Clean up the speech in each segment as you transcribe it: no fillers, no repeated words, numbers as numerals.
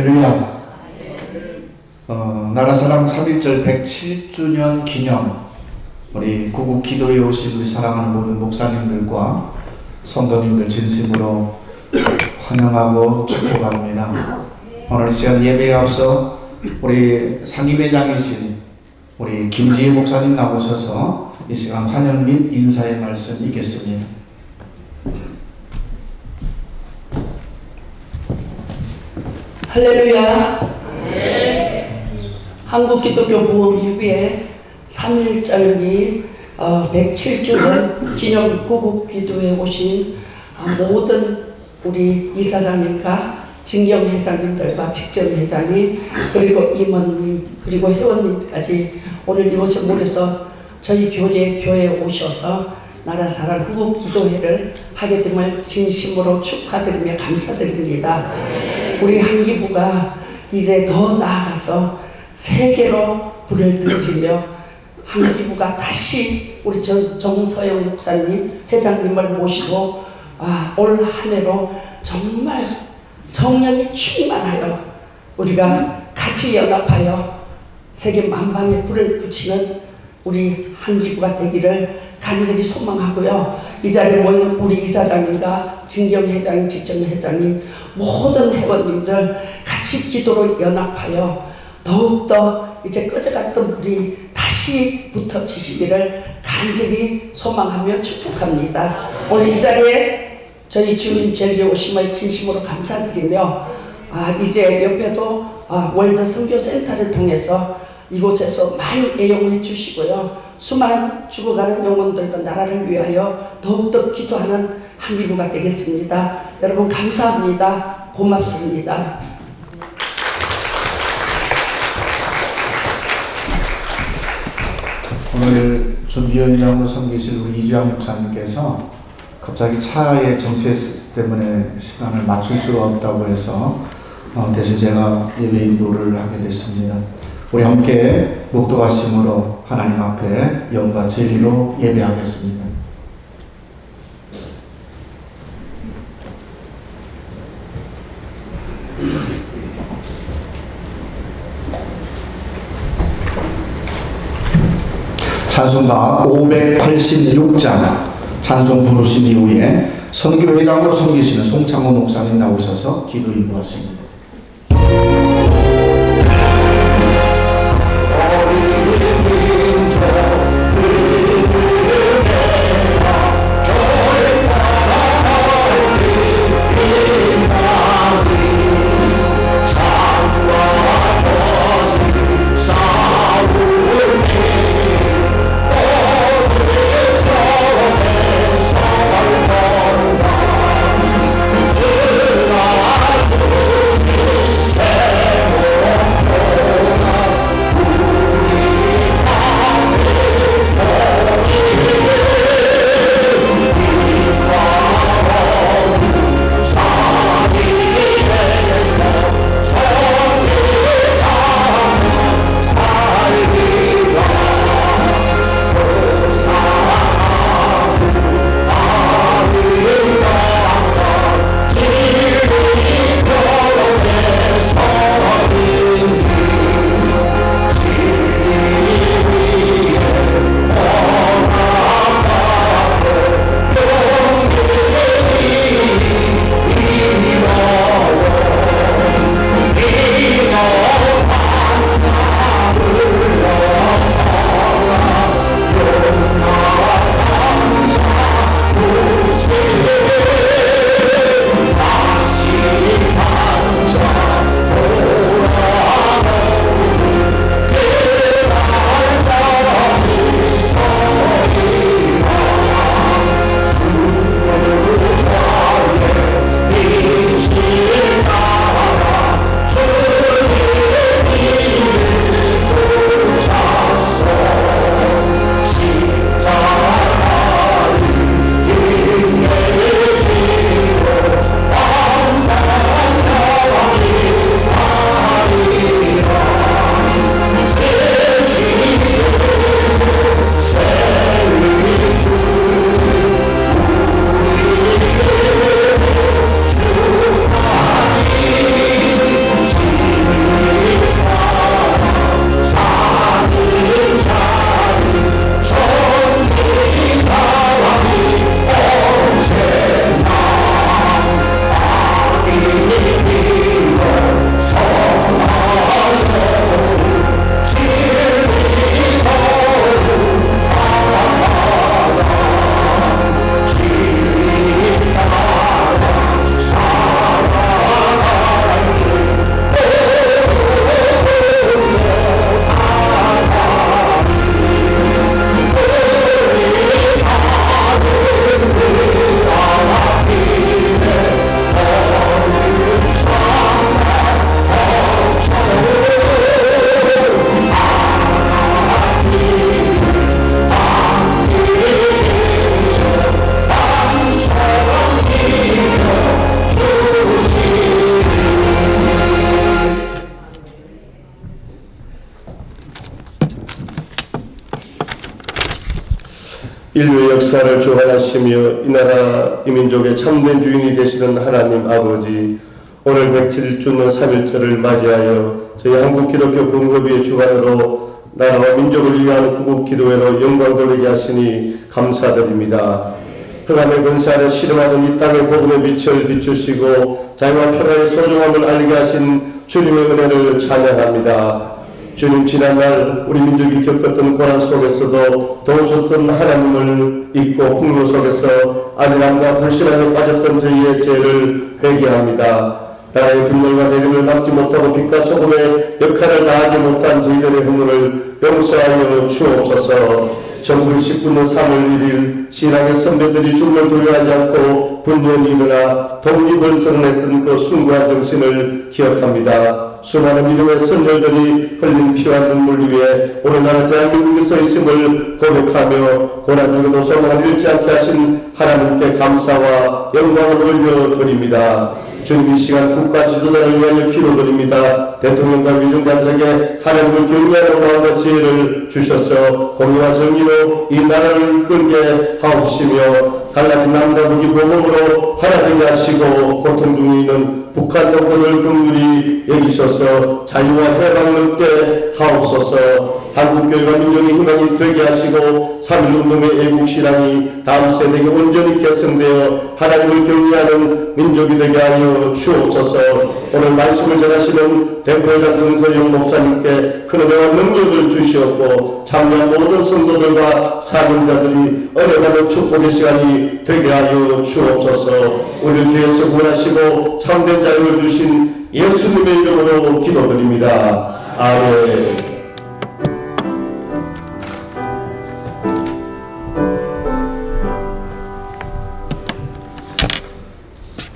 할렐루야. 나라사랑 3.1절 107주년 기념, 우리 구국 기도에 오신 우리 사랑하는 모든 목사님들과 성도님들 진심으로 환영하고 축복합니다. 오늘 이 시간 예배에 앞서 우리 상임회장이신 우리 김지혜 목사님 나오셔서 이 시간 환영 및 인사의 말씀 있겠습니다. 할렐루야. 한국기독교보험협의회 3.1절 및 107주년 기념 구국기도에 오신 모든 우리 이사장님과 진경회장님들과 직전회장님 그리고 임원님 그리고 회원님까지 오늘 이곳에 모여서 저희 교회에 오셔서 나라사랑 구국기도회를 하게 됨을 진심으로 축하드리며 감사드립니다. 우리 한기부가 이제 더 나아가서 세계로 불을 던지며 한기부가 다시 우리 정서영 목사님 회장님을 모시고 올 한 해로 정말 성령이 충만하여 우리가 같이 연합하여 세계 만방에 불을 붙이는 우리 한기부가 되기를 간절히 소망하고요. 이 자리에 모인 우리 이사장님과 진경회장님, 직전회장님 모든 회원님들 같이 기도로 연합하여 더욱더 이제 꺼져갔던 불이 다시 붙어지시기를 간절히 소망하며 축복합니다. 오늘 이 자리에 저희 주님 제리에 오심을 진심으로 감사드리며 이제 옆에도 월드 선교센터를 통해서 이곳에서 많이 애용해 주시고요. 수많은 죽어가는 영혼들과 나라를 위하여 더욱더 기도하는 한기부가 되겠습니다. 여러분 감사합니다. 고맙습니다. 오늘 준비위원장으로 섬기실 우리 이주환 목사님께서 갑자기 차의 정체 때문에 시간을 맞출 수가 없다고 해서 대신 제가 예배 인도를 하게 됐습니다. 우리 함께 묵도하심으로 하나님 앞에 영과 진리로 예배하겠습니다. 찬송가 586장 찬송 부르신 이후에 선교회장으로 섬기시는 송창호 목사님 나오셔서 기도 인도하십니다. Thank you. 인류의 역사를 주관하시며 이 나라 이 민족의 참된 주인이 되시는 하나님 아버지, 오늘 107주년 3.1절을 맞이하여 저희 한국기독교 봉협위의 주관으로 나라와 민족을 위한 구국기도회로 영광 돌리게 하시니 감사드립니다. 흑암의 권세를 실험하는 이 땅의 복음의 빛을 비추시고 자유와 평화의 소중함을 알게 하신 주님의 은혜를 찬양합니다. 주님, 지난날 우리 민족이 겪었던 고난 속에서도 도우셨던 하나님을 잊고 풍요 속에서 안일함과 불신함에 빠졌던 저희의 죄를 회개합니다. 나라의 분열과 내림을 막지 못하고 빛과 소금의 역할을 다하지 못한 저희들의 허물을 용서하여 주옵소서. 1919년 3월 1일 신앙의 선배들이 죽음을 두려워하지 않고 분명히 일어나 독립을 선언했던 그 숭고한 정신을 기억합니다. 수많은 믿음의 선열들이 흘린 피와 눈물 위에 오늘날 대한민국에 서 있음을 고백하며 고난 중에도 소망을 잃지 않게 하신 하나님께 감사와 영광을 올려드립니다. 주님, 이 시간 국가 지도자를 위하여 기도드립니다. 대통령과 위중자들에게 하나님을 경외하는 마음과 지혜를 주셔서 공의와 정의로 이 나라를 이끌게 하옵시며 갈라진 남과 북이 복음으로 하나 되게 하시고 고통 중에 있는 북한 동포를 긍휼히 여기셔서 자유와 해방을 얻게 하옵소서. 한국교회가 민족의 희망이 되게 하시고 3.1운동의 애국신앙이 다음 세대에게 온전히 계승되어 하나님을 경외하는 민족이 되게 하여 주옵소서. 오늘 말씀을 전하시는 대표회장 정서영 목사님께 큰 은혜와 능력을 주시옵고 참여한 모든 성도들과 사명자들이 은혜받는 축복의 시간이 되게 하여 주옵소서. 우리를 주에서 구원하시고 참된 자유를 주신 예수님의 이름으로 기도드립니다. 아멘.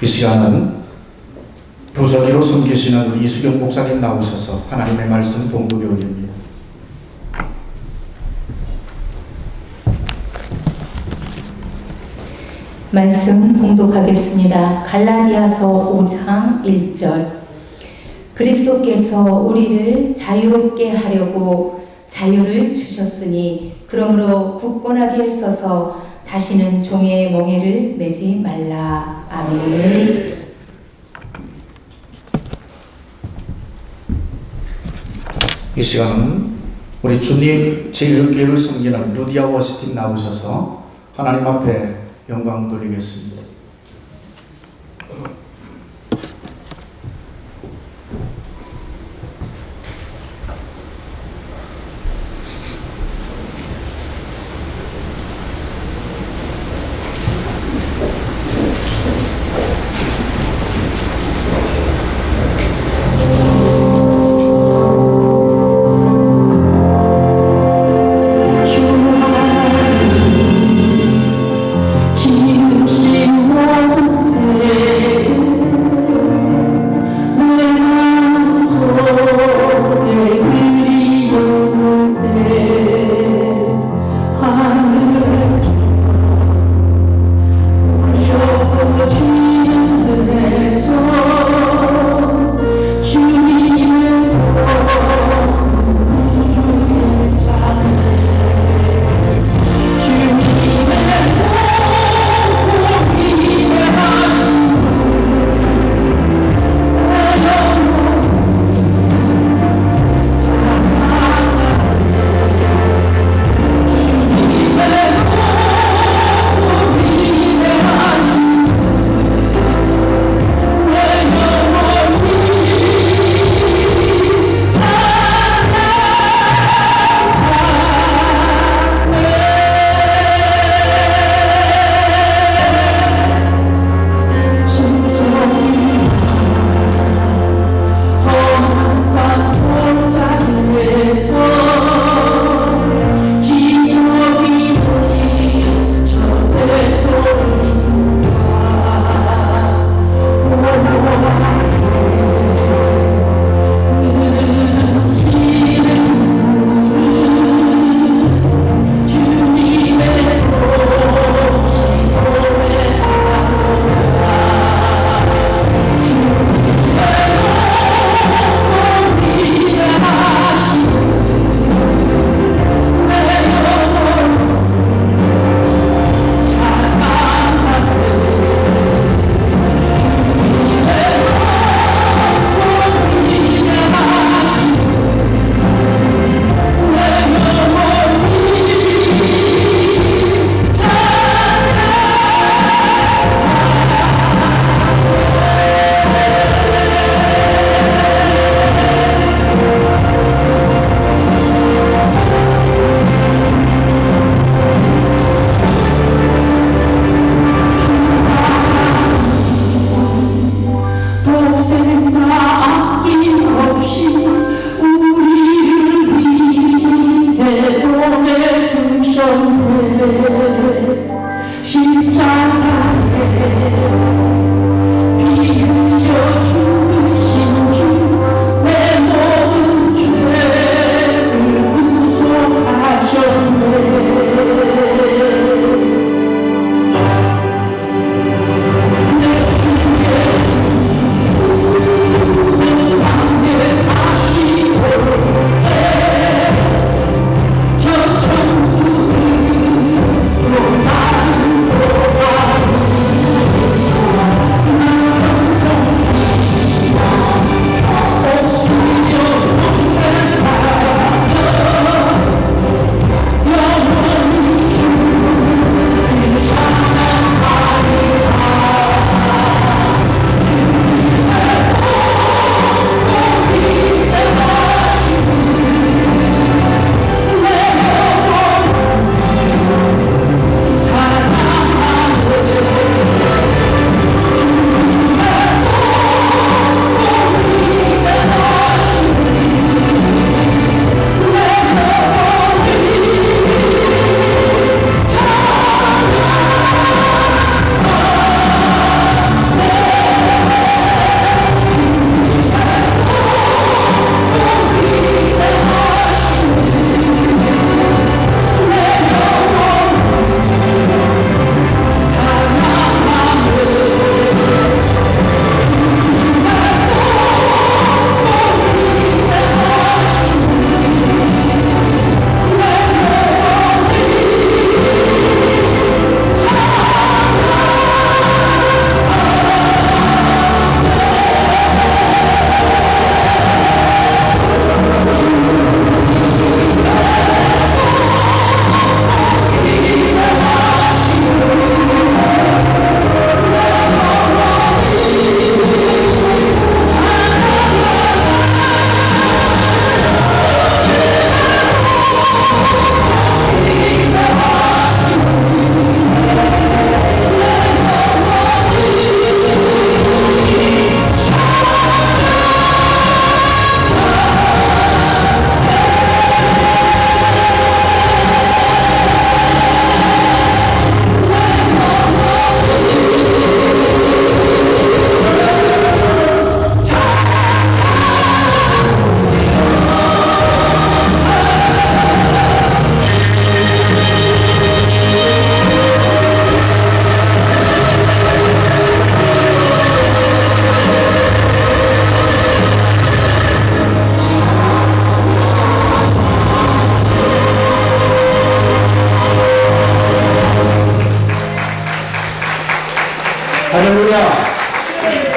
이 시간은 부서기로 섬기시는 우리 이수경 목사님 나오셔서 하나님의 말씀 봉독에 올립니다. 말씀 봉독하겠습니다. 갈라디아서 5장 1절. 그리스도께서 우리를 자유롭게 하려고 자유를 주셨으니 그러므로 굳건하게 서서 다시는 종의 멍에를 매지 말라. 아멘. 이 시간은 우리 주님 제1교회를 섬기는 루디아 워시팀 나오셔서 하나님 앞에 영광 돌리겠습니다. 진심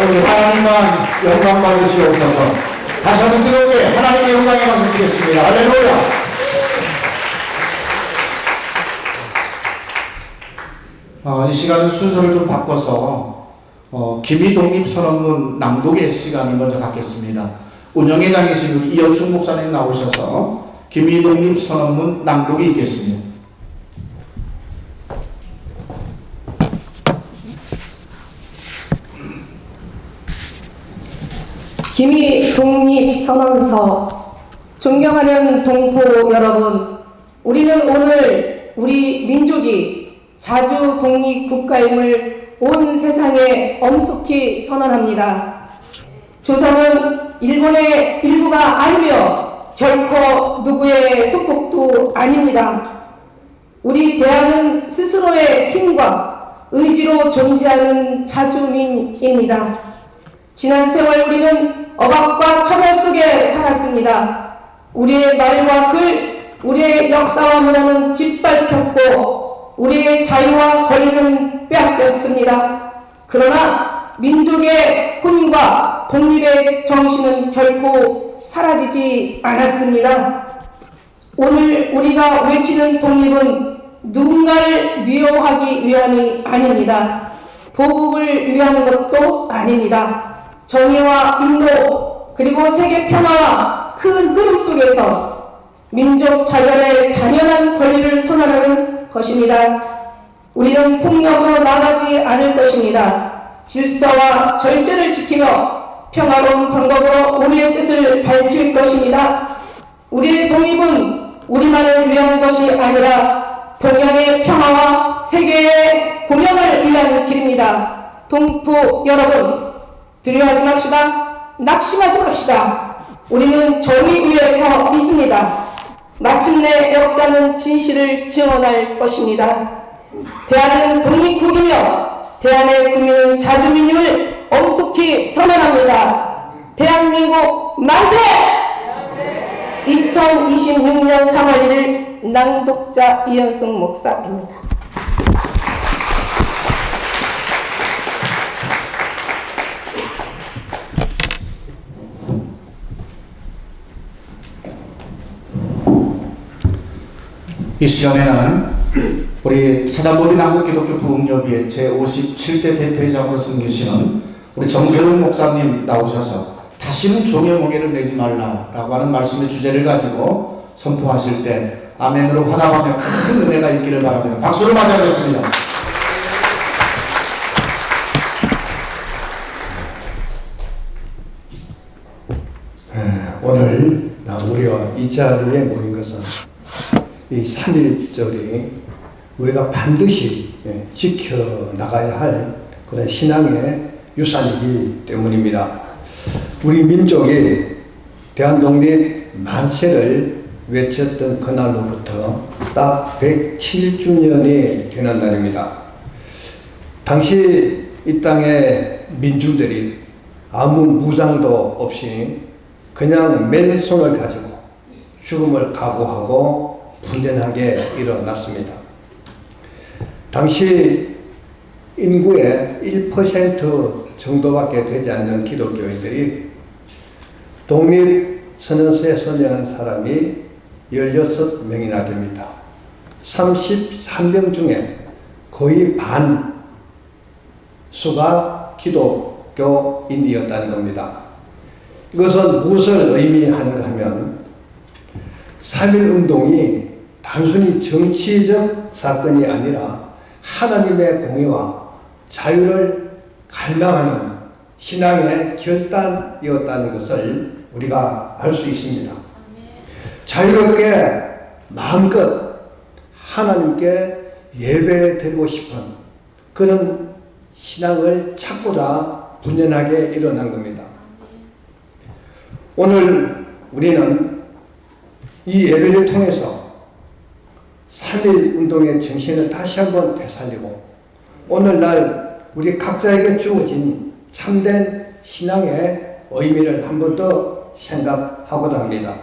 우리 하나님만 영광 받으시옵소서. 다시 한번 뜨겁게 하나님의 영광에 박수 치겠습니다. 할렐루야. 이 시간은 순서를 좀 바꿔서 기미독립선언문 낭독의 시간을 먼저 갖겠습니다. 운영회장이신 우리 이현숙 목사님 나오셔서 기미독립선언문 낭독이 있겠습니다. 기미독립선언서. 존경하는 동포 여러분, 우리는 오늘 우리 민족이 자주 독립국가임을 온 세상에 엄숙히 선언합니다. 조선은 일본의 일부가 아니며 결코 누구의 속국도 아닙니다. 우리 대한은 스스로의 힘과 의지로 존재하는 자주민입니다. 지난 세월 우리는 억압과 차별 속에 살았습니다. 우리의 말과 글, 우리의 역사와 문화는 짓밟혔고 우리의 자유와 권리는 빼앗겼습니다. 그러나 민족의 혼과 독립의 정신은 결코 사라지지 않았습니다. 오늘 우리가 외치는 독립은 누군가를 미워하기 위함이 아닙니다. 보복을 위한 것도 아닙니다. 정의와 인도 그리고 세계 평화와 큰 흐름 속에서 민족 자연의 당연한 권리를 선언하는 것입니다. 우리는 폭력으로 나가지 않을 것입니다. 질서와 절제를 지키며 평화로운 방법으로 우리의 뜻을 밝힐 것입니다. 우리의 독립은 우리만을 위한 것이 아니라 동양의 평화와 세계의 공영을 위한 길입니다. 동포 여러분, 두려워하지 맙시다. 낙심하지 맙시다. 우리는 정의 위에 서 있습니다. 마침내 역사는 진실을 증언할 것입니다. 대한은 독립국이며 대한의 국민은 자주민임을 엄숙히 선언합니다. 대한민국 만세! 2026년 3월 1일 낭독자 이현숙 목사입니다. 이 시간에는 우리 사단법인 한국기독교 부흥협의회 제57대 대표회장으로 섬기시는 우리 정세훈 목사님 나오셔서 다시는 종의 멍에를 매지 말라라고 하는 말씀의 주제를 가지고 선포하실 때 아멘으로 화답하며 큰 은혜가 있기를 바랍니다. 박수를 맞이하겠습니다. 오늘 우리가 이 자리에 모인 것은 이 3.1절이 우리가 반드시 지켜나가야 할 그런 신앙의 유산이기 때문입니다. 우리 민족이 대한독립 만세를 외쳤던 그날로부터 딱 107주년이 되는 날입니다. 당시 이 땅의 민중들이 아무 무장도 없이 그냥 맨손을 가지고 죽음을 각오하고 분연하게 일어났습니다. 당시 인구의 1% 정도밖에 되지 않는 기독교인들이 독립선언서에 서명한 사람이 16명이나 됩니다. 33명 중에 거의 반 수가 기독교인이었다는 겁니다. 이것은 무엇을 의미하는가 하면 3.1운동이 단순히 정치적 사건이 아니라 하나님의 공의와 자유를 갈망하는 신앙의 결단이었다는 것을 우리가 알 수 있습니다. 자유롭게 마음껏 하나님께 예배드리고 싶은 그런 신앙을 찾고자 분연하게 일어난 겁니다. 오늘 우리는 이 예배를 통해서 3.1 운동의 정신을 다시 한번 되살리고 오늘날 우리 각자에게 주어진 참된 신앙의 의미를 한 번 더 생각하고자 합니다.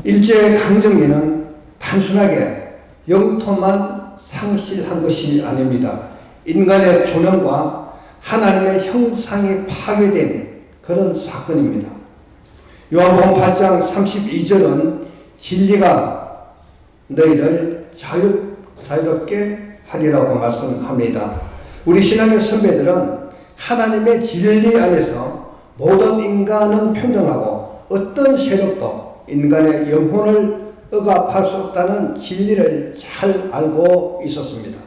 일제강점기는 단순하게 영토만 상실한 것이 아닙니다. 인간의 존엄과 하나님의 형상이 파괴된 그런 사건입니다. 요한복음 8장 32절은 진리가 너희를 자유롭게 하리라고 말씀합니다. 우리 신앙의 선배들은 하나님의 진리 안에서 모든 인간은 평등하고 어떤 세력도 인간의 영혼을 억압할 수 없다는 진리를 잘 알고 있었습니다.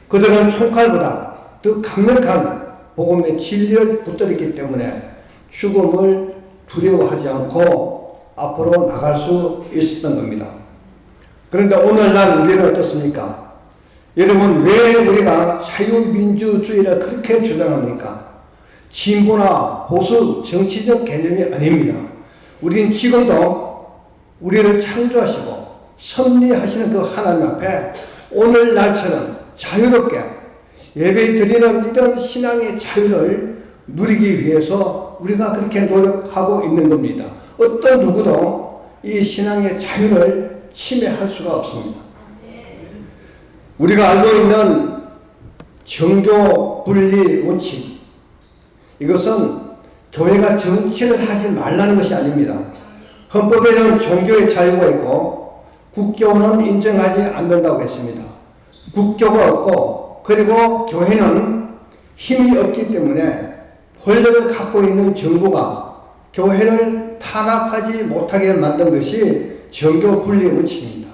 그들은 총칼보다 더 강력한 복음의 진리를 붙들었기 때문에 죽음을 두려워하지 않고 앞으로 나갈 수 있었던 겁니다. 그런데 오늘날 우리는 어떻습니까? 여러분, 왜 우리가 자유민주주의를 그렇게 주장합니까? 진보나 보수 정치적 개념이 아닙니다. 우리는 지금도 우리를 창조하시고 섭리하시는 그 하나님 앞에 오늘날처럼 자유롭게 예배 드리는 이런 신앙의 자유를 누리기 위해서 우리가 그렇게 노력하고 있는 겁니다. 어떤 누구도 이 신앙의 자유를 침해할 수가 없습니다. 우리가 알고 있는 정교 분리 원칙, 이것은 교회가 정치를 하지 말라는 것이 아닙니다. 헌법에는 종교의 자유가 있고 국교는 인정하지 않는다고 했습니다. 국교가 없고 그리고 교회는 힘이 없기 때문에 권력을 갖고 있는 정부가 교회를 탄압하지 못하게 만든 것이 정교 분리 원칙입니다.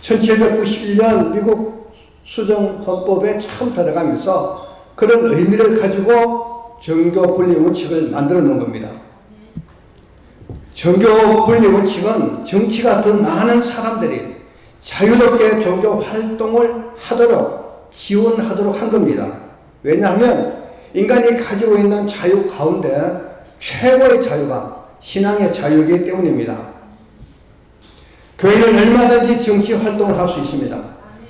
1791년 미국 수정 헌법에 처음 들어가면서 그런 의미를 가지고 정교 분리 원칙을 만들어 놓은 겁니다. 정교 분리 원칙은 정치가 더 많은 사람들이 자유롭게 종교 활동을 하도록 지원하도록 한 겁니다. 왜냐하면 인간이 가지고 있는 자유 가운데 최고의 자유가 신앙의 자유이기 때문입니다. 교회는 얼마든지 정치 활동을 할 수 있습니다.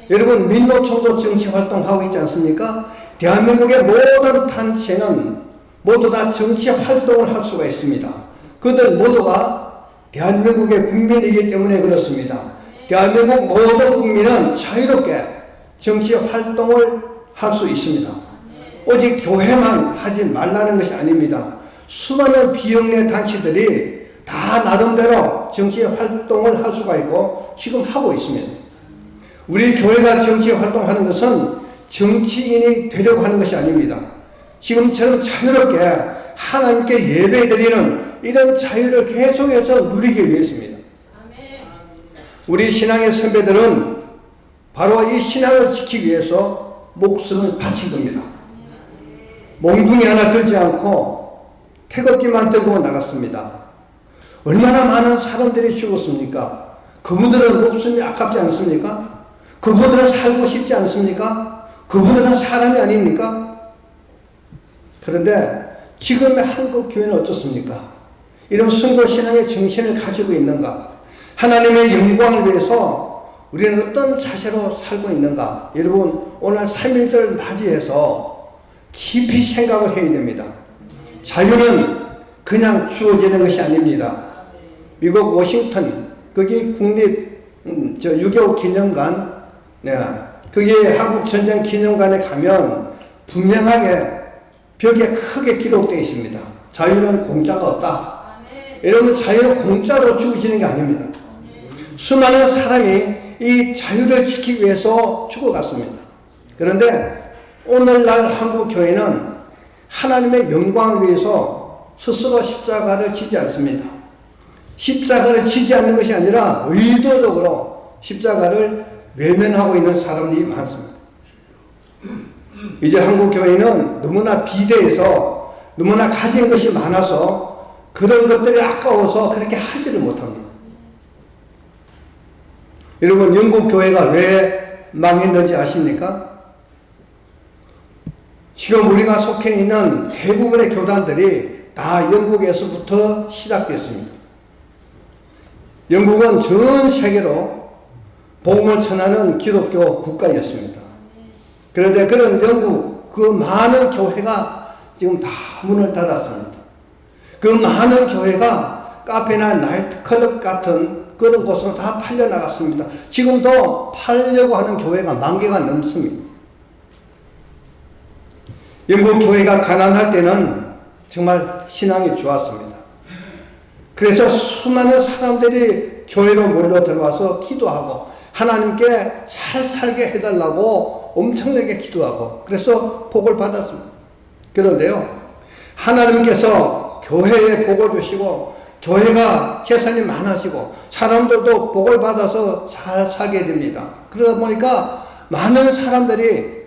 여러분, 민노총도 정치 활동하고 있지 않습니까? 대한민국의 모든 단체는 모두 다 정치 활동을 할 수가 있습니다. 그들 모두가 대한민국의 국민이기 때문에 그렇습니다. 대한민국 모든 국민은 자유롭게 정치 활동을 할 수 있습니다. 오직 교회만 하지 말라는 것이 아닙니다. 수많은 비영리 단체들이 다 나름대로 정치 활동을 할 수가 있고 지금 하고 있습니다. 우리 교회가 정치 활동하는 것은 정치인이 되려고 하는 것이 아닙니다. 지금처럼 자유롭게 하나님께 예배드리는 이런 자유를 계속해서 누리기 위해서입니다. 우리 신앙의 선배들은 바로 이 신앙을 지키기 위해서 목숨을 바친 겁니다. 몽둥이 하나 들지 않고 태극기만 들고 나갔습니다. 얼마나 많은 사람들이 죽었습니까? 그분들은 목숨이 아깝지 않습니까? 그분들은 살고 싶지 않습니까? 그분들은 사람이 아닙니까? 그런데 지금의 한국 교회는 어떻습니까? 이런 선거신앙의 정신을 가지고 있는가? 하나님의 영광을 위해서 우리는 어떤 자세로 살고 있는가? 여러분, 오늘 3.1절 맞이해서 깊이 생각을 해야 됩니다. 자유는 그냥 주어지는 것이 아닙니다. 미국 워싱턴, 거기 국립 6.25 기념관, 거기에 한국전쟁 기념관에 가면 분명하게 벽에 크게 기록되어 있습니다. 자유는 공짜가 없다. 여러분, 자유는 공짜로 주어지는 게 아닙니다. 수많은 사람이 이 자유를 지키기 위해서 죽어갔습니다. 그런데 오늘날 한국 교회는 하나님의 영광을 위해서 스스로 십자가를 지지 않습니다. 십자가를 지지 않는 것이 아니라 의도적으로 십자가를 외면하고 있는 사람들이 많습니다. 이제 한국 교회는 너무나 비대해서 너무나 가진 것이 많아서 그런 것들이 아까워서 그렇게 하지를 못합니다. 여러분, 영국 교회가 왜 망했는지 아십니까? 지금 우리가 속해 있는 대부분의 교단들이 다 영국에서부터 시작됐습니다. 영국은 전 세계로 복음을 전하는 기독교 국가였습니다. 그런데 그런 영국 그 많은 교회가 지금 다 문을 닫았습니다. 그 많은 교회가 카페나 나이트클럽 같은 그런 곳으로 다 팔려나갔습니다. 지금도 팔려고 하는 교회가 10,000개가 넘습니다. 영국 교회가 가난할 때는 정말 신앙이 좋았습니다. 그래서 수많은 사람들이 교회로 몰려 들어와서 기도하고 하나님께 잘 살게 해달라고 엄청나게 기도하고 그래서 복을 받았습니다. 그런데요, 하나님께서 교회에 복을 주시고 교회가 재산이 많아지고 사람들도 복을 받아서 잘 살게 됩니다. 그러다 보니까 많은 사람들이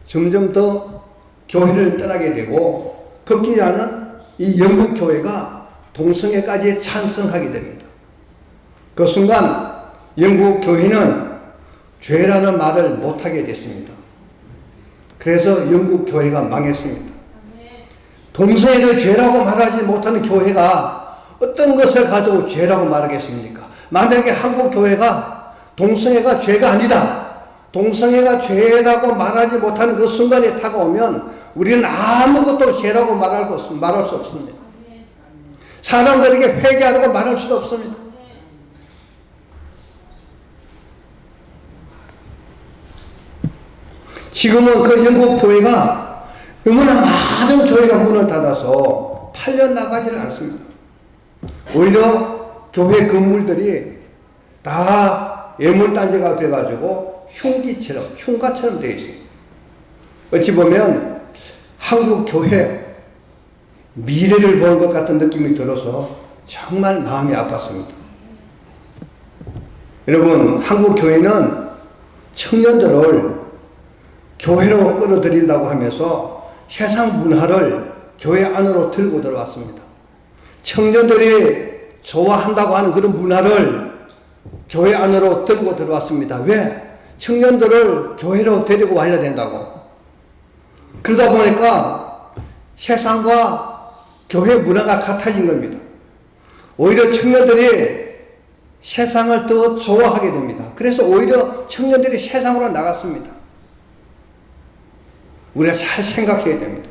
점점 더 교회를 떠나게 되고 급기 않은 이 영국 교회가 동성애까지 찬성하게 됩니다. 그 순간 영국 교회는 죄라는 말을 못하게 됐습니다. 그래서 영국 교회가 망했습니다. 동성애를 죄라고 말하지 못하는 교회가 어떤 것을 가지고 죄라고 말하겠습니까? 만약에 한국 교회가 동성애가 죄가 아니다, 동성애가 죄라고 말하지 못하는 그 순간이 다가오면 우리는 아무것도 죄라고 말할 수 없습니다. 사람들에게 회개하라고 말할 수도 없습니다. 지금은 그 영국 교회가 너무나 많은 교회가 문을 닫아서 팔려 나가지를 않습니다. 오히려 교회 건물들이 다 예물단지가 돼가지고 흉가처럼 되어 있습니다. 어찌 보면 한국 교회 미래를 보는 것 같은 느낌이 들어서 정말 마음이 아팠습니다. 여러분, 한국 교회는 청년들을 교회로 끌어들인다고 하면서 세상 문화를 교회 안으로 들고 들어왔습니다. 청년들이 좋아한다고 하는 그런 문화를 교회 안으로 들고 들어왔습니다. 왜? 청년들을 교회로 데리고 와야 된다고. 그러다 보니까 세상과 교회 문화가 같아진 겁니다. 오히려 청년들이 세상을 더 좋아하게 됩니다. 그래서 오히려 청년들이 세상으로 나갔습니다. 우리가 잘 생각해야 됩니다.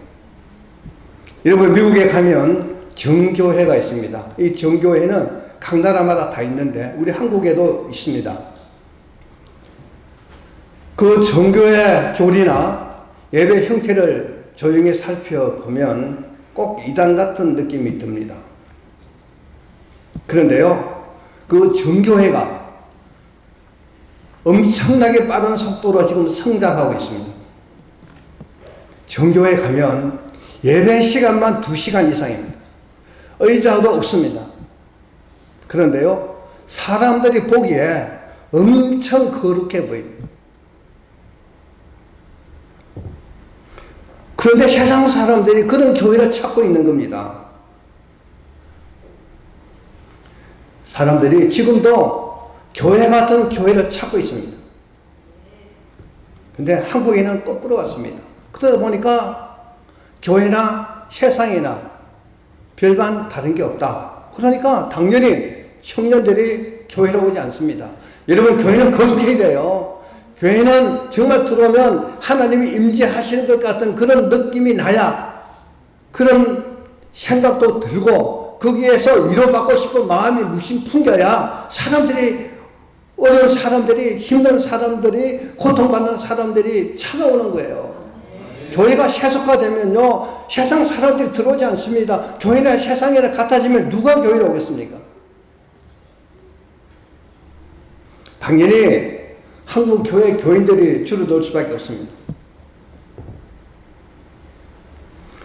여러분, 미국에 가면 정교회가 있습니다. 이 정교회는 각 나라마다 다 있는데 우리 한국에도 있습니다. 그 정교회 교리나 예배 형태를 조용히 살펴보면 꼭 이단 같은 느낌이 듭니다. 그런데요, 그 정교회가 엄청나게 빠른 속도로 지금 성장하고 있습니다. 정교회 가면 예배 시간만 2시간 이상입니다. 의자도 없습니다. 그런데요, 사람들이 보기에 엄청 거룩해 보입니다. 그런데 세상 사람들이 그런 교회를 찾고 있는 겁니다. 사람들이 지금도 교회 같은 교회를 찾고 있습니다. 근데 한국에는 거꾸로 왔습니다. 그러다 보니까 교회나 세상이나 별반 다른 게 없다. 그러니까 당연히 청년들이 교회로 오지 않습니다. 여러분, 교회는 거룩해야 돼요. 교회는 정말 들어오면 하나님이 임재하시는 것 같은 그런 느낌이 나야, 그런 생각도 들고 거기에서 위로받고 싶은 마음이 물씬 풍겨야 사람들이, 어려운 사람들이, 힘든 사람들이, 고통받는 사람들이 찾아오는 거예요. 교회가 세속화되면요, 세상 사람들이 들어오지 않습니다. 교회나 세상이나 같아지면 누가 교회로 오겠습니까? 당연히 한국 교회 교인들이 줄어들 수밖에 없습니다.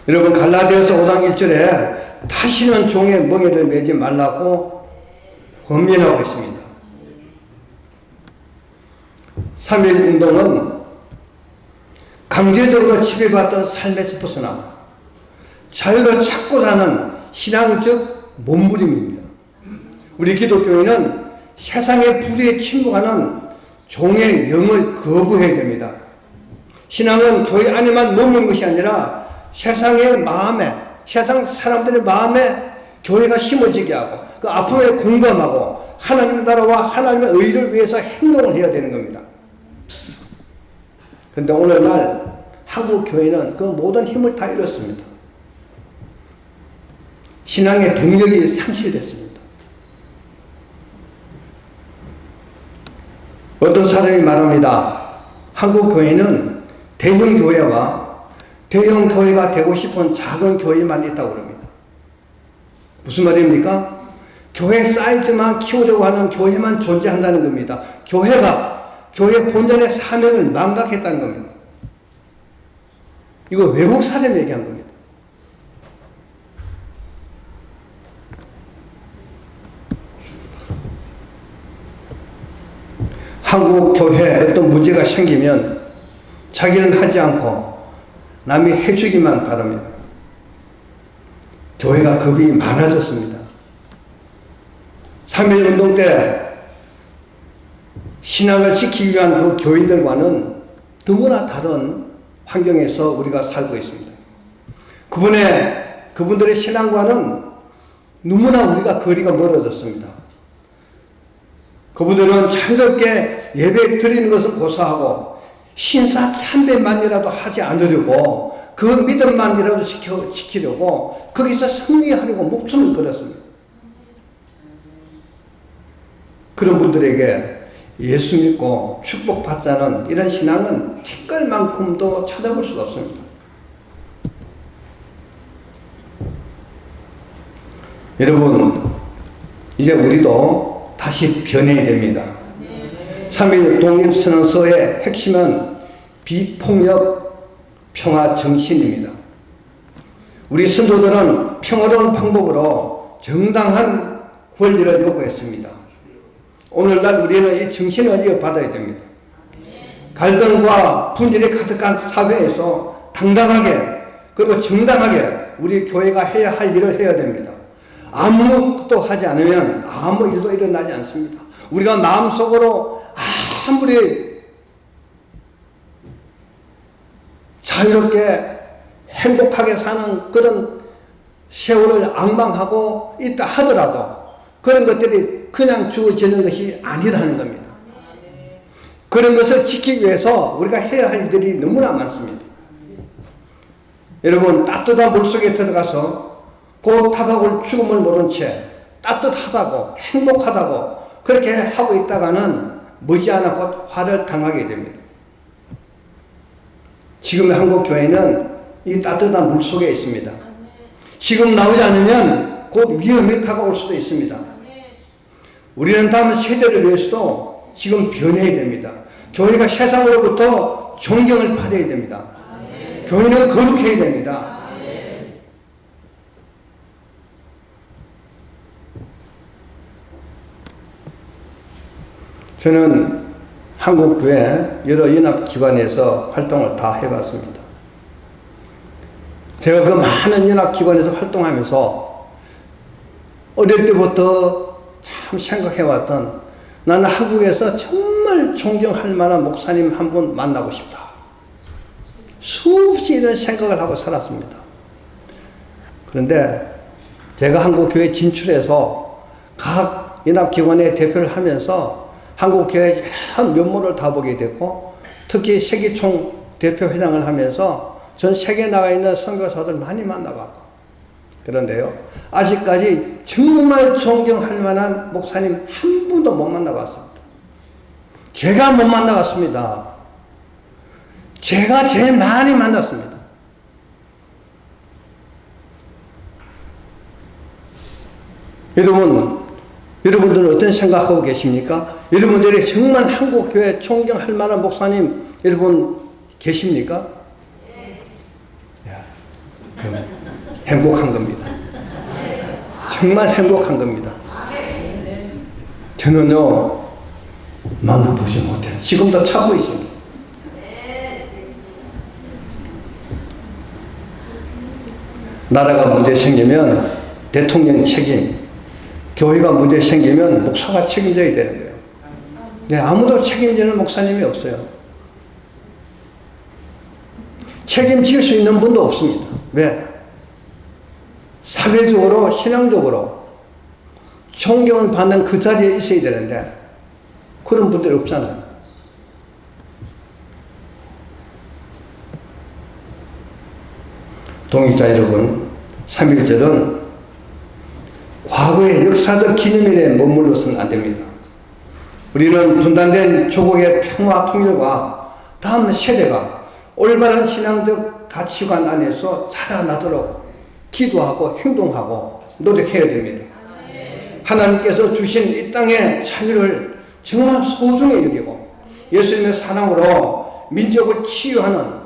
여러분, 갈라디아서 5장 1절에 다시는 종의 멍에를 매지 말라고 권면하고 있습니다. 3.1 운동은 강제적으로 지배받던 삶에서 벗어나 자유를 찾고 사는 신앙적 몸부림입니다. 우리 기독교인은 세상의 불의에 침묵하는 종의 영을 거부해야 됩니다. 신앙은 교회 안에만 머무는 것이 아니라 세상의 마음에, 세상 사람들의 마음에 교회가 심어지게 하고 그 아픔에 공감하고 하나님 나라와 하나님의 의를 위해서 행동을 해야 되는 겁니다. 그런데 오늘날 한국 교회는 그 모든 힘을 다 잃었습니다. 신앙의 동력이 상실됐습니다. 어떤 사람이 말합니다. 한국 교회는 대형 교회와 대형 교회가 되고 싶은 작은 교회만 있다고 그럽니다. 무슨 말입니까? 교회 사이즈만 키우려고 하는 교회만 존재한다는 겁니다. 교회가 교회 본연의 사명을 망각했다는 겁니다. 이거 외국 사람 얘기한 겁니다. 한국 교회에 어떤 문제가 생기면 자기는 하지 않고 남이 해주기만 바랍니다. 교회가 겁이 많아졌습니다. 3.1운동 때 신앙을 지키기 위한 그 교인들과는 너무나 다른 환경에서 우리가 살고 있습니다. 그분들의 신앙과는 너무나 우리가 거리가 멀어졌습니다. 그분들은 자유롭게 예배 드리는 것을 고사하고 신사 참배만이라도 하지 않으려고 그 믿음만이라도 지키려고 거기서 승리하려고 목숨을 걸었습니다. 그런 분들에게 예수 믿고 축복받자는 이런 신앙은 티끌만큼도 찾아볼 수가 없습니다. 여러분, 이제 우리도 다시 변해야 됩니다. 3.1 독립선언서의 핵심은 비폭력 평화 정신입니다. 우리 선조들은 평화로운 방법으로 정당한 권리를 요구했습니다. 오늘날 우리는 이 정신을 이어받아야 됩니다. 갈등과 분열이 가득한 사회에서 당당하게 그리고 정당하게 우리 교회가 해야 할 일을 해야 됩니다. 아무것도 하지 않으면 아무 일도 일어나지 않습니다. 우리가 마음속으로 아무리 자유롭게 행복하게 사는 그런 세월을 앙망하고 있다 하더라도 그런 것들이 그냥 주어지는 것이 아니라는 겁니다. 그런 것을 지키기 위해서 우리가 해야 할 일들이 너무나 많습니다. 여러분, 따뜻한 물속에 들어가서 곧 다가올 죽음을 모른 채 따뜻하다고 행복하다고 그렇게 하고 있다가는 머지않아 곧 화를 당하게 됩니다. 지금의 한국 교회는 이 따뜻한 물속에 있습니다. 지금 나오지 않으면 곧 위험이 다가올 수도 있습니다. 우리는 다음 세대를 위해서도 지금 변해야 됩니다. 교회가 세상으로부터 존경을 받아야 됩니다. 교회는 거룩해야 됩니다. 저는 한국교회 여러 연합기관에서 활동을 다 해봤습니다. 제가 그 많은 연합기관에서 활동하면서 어릴 때부터 참 생각해왔던 나는 한국에서 정말 존경할 만한 목사님 한 분 만나고 싶다. 수없이 이런 생각을 하고 살았습니다. 그런데 제가 한국교회 진출해서 각 연합기관의 대표를 하면서 한국교회 한 면모를 다 보게 됐고 특히 세계총 대표회장을 하면서 전 세계에 나가 있는 선교사들 많이 만나봤고 그런데요 아직까지 정말 존경할 만한 목사님 한 분도 못 만나봤습니다. 제가 못 만나봤습니다. 제가 제일 많이 만났습니다. 여러분들은 어떤 생각하고 계십니까? 여러분들이 정말 한국교회 존경할 만한 목사님 여러분 계십니까? 그럼 행복한 겁니다. 정말 행복한 겁니다. 저는요 만나보지 못해요. 지금도 찾고 있습니다. 나라가 문제 생기면 대통령 책임, 교회가 문제 생기면 목사가 책임져야 되는 거예요. 네, 아무도 책임지는 목사님이 없어요. 책임질 수 있는 분도 없습니다. 왜? 사회적으로, 신앙적으로 존경을 받는 그 자리에 있어야 되는데 그런 분들이 없잖아요. 동역자 여러분, 3.1절은 과거의 역사적 기념일에 머물러서는 안 됩니다. 우리는 분단된 조국의 평화 통일과 다음 세대가 올바른 신앙적 가치관 안에서 살아나도록 기도하고 행동하고 노력해야 됩니다. 하나님께서 주신 이 땅의 자유를 정말 소중히 여기고 예수님의 사랑으로 민족을 치유하는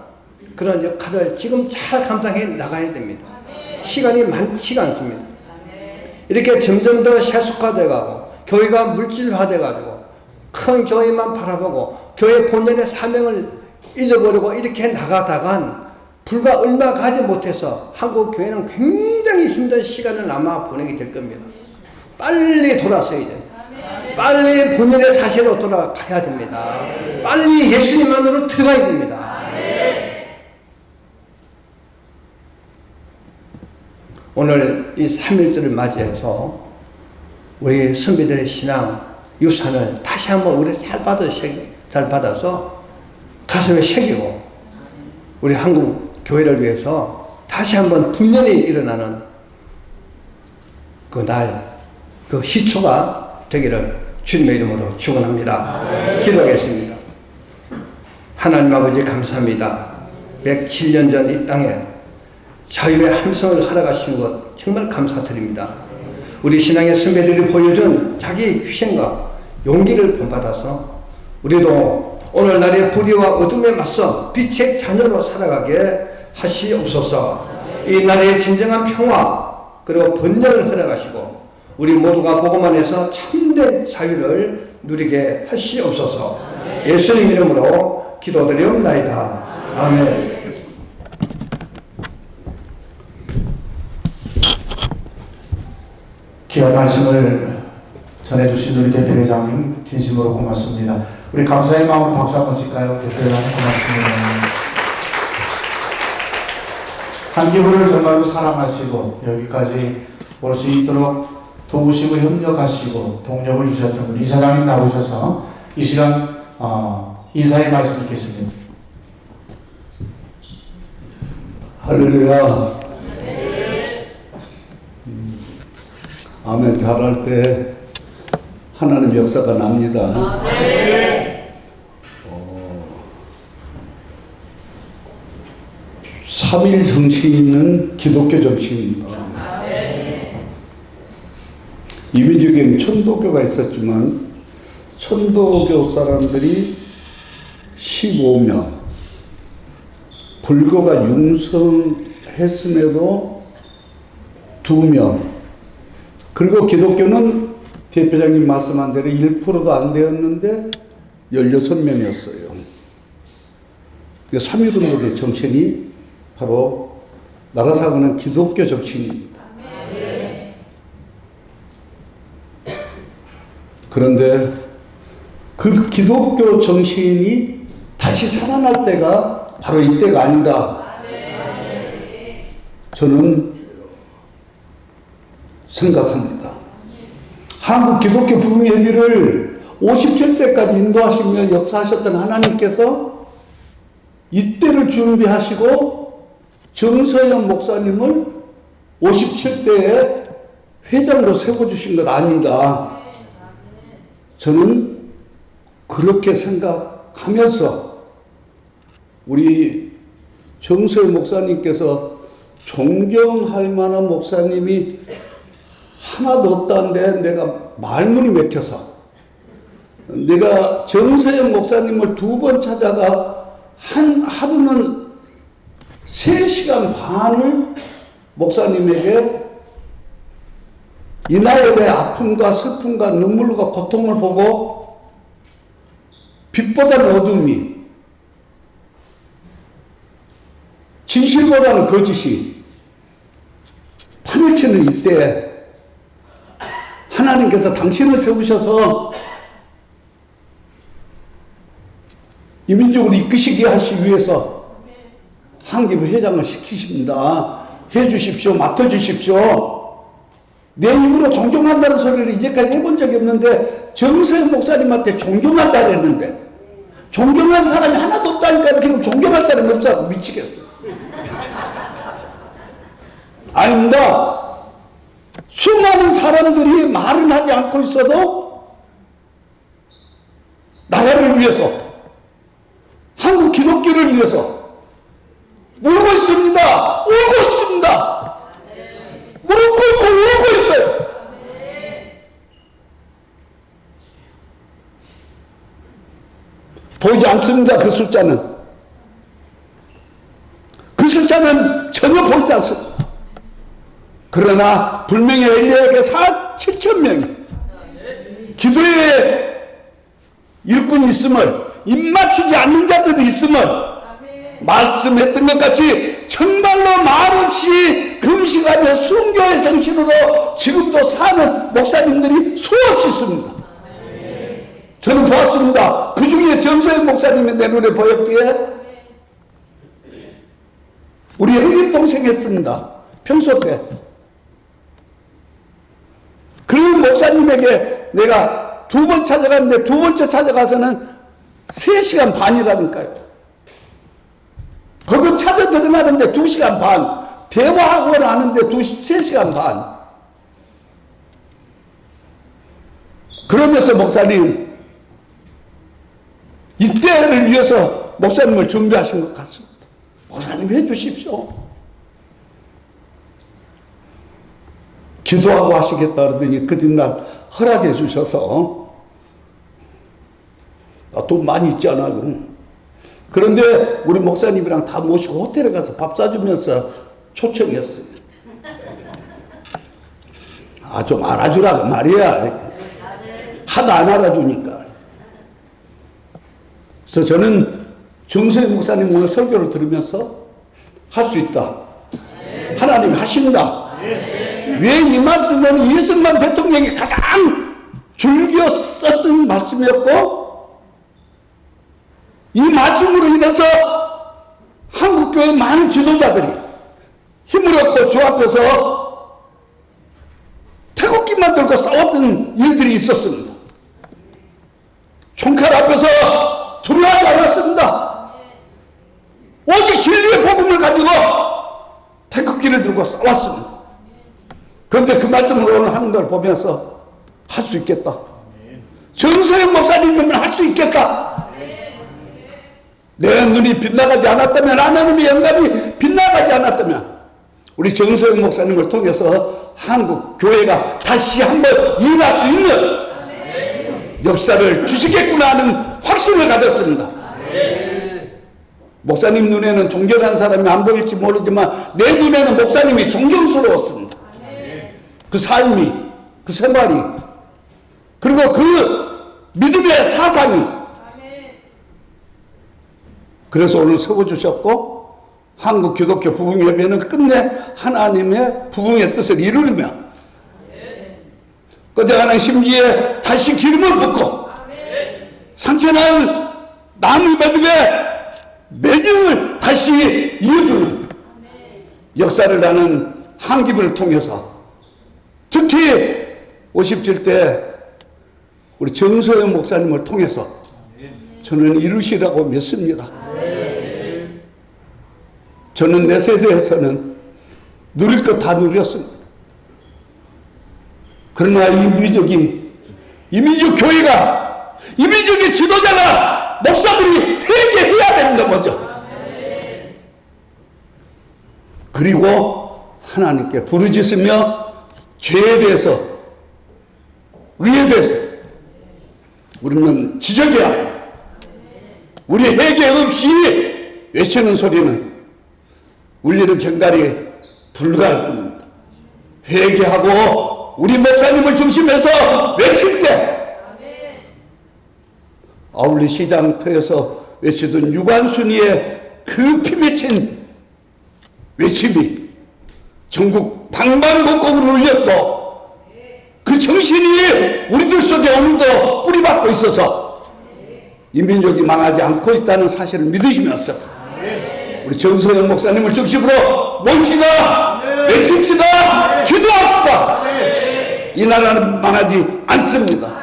그런 역할을 지금 잘 감당해 나가야 됩니다. 시간이 많지가 않습니다. 이렇게 점점 더 세속화돼 가고 교회가 물질화돼 가지고 큰 교회만 바라보고 교회 본연의 사명을 잊어버리고 이렇게 나가다간 불과 얼마 가지 못해서 한국 교회는 굉장히 힘든 시간을 아마 보내게 될 겁니다. 빨리 돌아서야 됩니다. 빨리 본연의 자세로 돌아가야 됩니다. 빨리 예수님만으로 들어가야 됩니다. 오늘 이 3.1절을 맞이해서 우리 선배들의 신앙 유산을 다시 한번 우리 잘 받아서 가슴에 새기고 우리 한국 교회를 위해서 다시 한번 분연히 일어나는 그 날, 그 시초가 되기를 주님의 이름으로 축원합니다. 기도하겠습니다. 하나님 아버지 감사합니다. 107년 전 이 땅에 자유의 함성을 하러가신 것 정말 감사드립니다. 우리 신앙의 선배들이 보여준 자기 희생과 용기를 본받아서 우리도 오늘날의 불의와 어둠에 맞서 빛의 자녀로 살아가게 하시옵소서. 이 나라의 진정한 평화 그리고 번영을 허락하시고 우리 모두가 그것 안에서 참된 자유를 누리게 하시옵소서. 예수님 이름으로 기도드리옵나이다. 아멘. 귀한 말씀을 전해주신 우리 대표회장님 진심으로 고맙습니다. 우리 감사의 마음 박수 한번 칠까요? 대표회장님 고맙습니다. 한기부를 정말로 사랑하시고 여기까지 올 수 있도록 도우시고 협력하시고 동력을 주셨던 우리 이사장님 나오셔서 이 시간 인사의 말씀 듣겠습니다. 할렐루야. 아멘. 잘할 때 하나님 역사가 납니다. 3.1 정치인은 기독교 정치인입니다. 이민족에는 천도교가 있었지만 천도교 사람들이 15명, 불교가 융성했음에도 2명, 그리고 기독교는 대표장님 말씀한 대로 1%도 안 되었는데 16명이었어요. 3.1운동의 정치인이 바로 나라 사고는 기독교 정치인입니다. 그런데 그 기독교 정치인이 다시 살아날 때가 바로 이때가 아닌가 저는 생각합니다. 한국 기독교 부흥회비를 57대까지 인도하시며 역사하셨던 하나님께서 이때를 준비하시고 정서영 목사님을 57대에 회장으로 세워주신 것 아닌가 저는 그렇게 생각하면서 우리 정서영 목사님께서 존경할 만한 목사님이 하나도 없다는데 내가 말문이 막혀서 내가 정서영 목사님을 2번 찾아가 하루는 3시간 반을 목사님에게 이나엘의 아픔과 슬픔과 눈물과 고통을 보고 빛보다는 어둠이 진실보다는 거짓이 판을 치는 이때 하나님께서 당신을 세우셔서 이 민족을 이끄시게 하시기 위해서 한기부 회장을 시키십니다. 해주십시오. 맡아주십시오. 내 입으로 존경한다는 소리를 이제까지 해본 적이 없는데 정서영 목사님한테 존경한다 그랬는데 존경한 사람이 하나도 없다니까 지금 존경할 사람이 없어 미치겠어. 아닙니다. 수많은 사람들이 말은 하지 않고 있어도 나라를 위해서 한국 기독교를 위해서 울고 있습니다. 울고 있습니다. 무릎 꿇고 울고 있어요. 보이지 않습니다. 그 숫자는. 그 숫자는 전혀 보이지 않습니다. 그러나 불명예 엘리야에게 7,000명이 기도의 일꾼이 있음을, 입맞추지 않는 자들이 있음을 말씀했던 것 같이 정말로 말없이 금식하며 순교의 정신으로 지금도 사는 목사님들이 수없이 있습니다. 저는 보았습니다. 그 중에 정서영 목사님이 내 눈에 보였기에 우리 형님 동생 했습니다. 평소 때. 그 목사님에게 내가 2번 찾아갔는데 2번째 찾아가서는 3시간 반이라니까요. 거기 찾아 들어가는데 2시간 반. 대화하고 하는데 3시간 반. 그러면서 목사님, 이때를 위해서 목사님을 준비하신 것 같습니다. 목사님 해주십시오. 기도하고 하시겠다 그러더니 그 뒷날 허락해 주셔서 돈 많이 있잖아요. 그런데 우리 목사님이랑 다 모시고 호텔에 가서 밥 사주면서 초청했어요. 좀 알아주라고 말이야. 하도 안 알아주니까. 그래서 저는 정서영 목사님 오늘 설교를 들으면서 할 수 있다. 하나님 하신다. 왜 이 말씀은 이승만 대통령이 가장 즐겨 썼던 말씀이었고, 이 말씀으로 인해서 한국교회 많은 지도자들이 힘을 얻고 저 앞에서 태극기만 들고 싸웠던 일들이 있었습니다. 총칼 앞에서 두려워하지 않았습니다. 오직 진리의 복음을 가지고 태극기를 들고 싸웠습니다. 그런데 그 말씀을 오늘 하는 걸 보면서 할 수 있겠다. 정서영 목사님이면 할 수 있겠다. 내 눈이 빗나가지 않았다면, 하나님의 영감이 빗나가지 않았다면 우리 정서영 목사님을 통해서 한국 교회가 다시 한번 일어날 수 있는 역사를 주시겠구나 하는 확신을 가졌습니다. 목사님 눈에는 존경한 사람이 안 보일지 모르지만 내 눈에는 목사님이 존경스러웠습니다. 그 삶이, 그 생활이, 그리고 그 믿음의 사상이. 그래서 오늘 세워주셨고, 한국 기독교 부흥협의회는 끝내 하나님의 부흥의 뜻을 이루며 꺼져가는 심지에 다시 기름을 붓고 상처난 나무 매듭의 매듭을 다시 이어주는 역사를 나는 한기부를 통해서, 특히 57대 우리 정서영 목사님을 통해서 저는 이루시라고 믿습니다. 저는 내 세대에서는 누릴 것 다 누렸습니다. 그러나 이 민족 교회가, 이 민족의 지도자가, 목사들이 회개해야 되는 거죠. 그리고 하나님께 부르짖으며 죄에 대해서, 의에 대해서 우리는 지적해야 해요. 우리 회개 없이 외치는 소리는 울리는 경갈이 불가할 뿐입니다. 회개하고 우리 목사님을 중심해서 외칠 때 아울리 시장터에서 외치던 유관순이의 그 피맺힌 외침이 전국 방방곡곡으로 울렸고, 그 정신이 우리들 속에 오늘도 뿌리박고 있어서 이 민족이 망하지 않고 있다는 사실을 믿으시면서 우리 정서영 목사님을 중심으로 봅시다, 외칩시다, 기도합시다. 이 나라는 망하지 않습니다.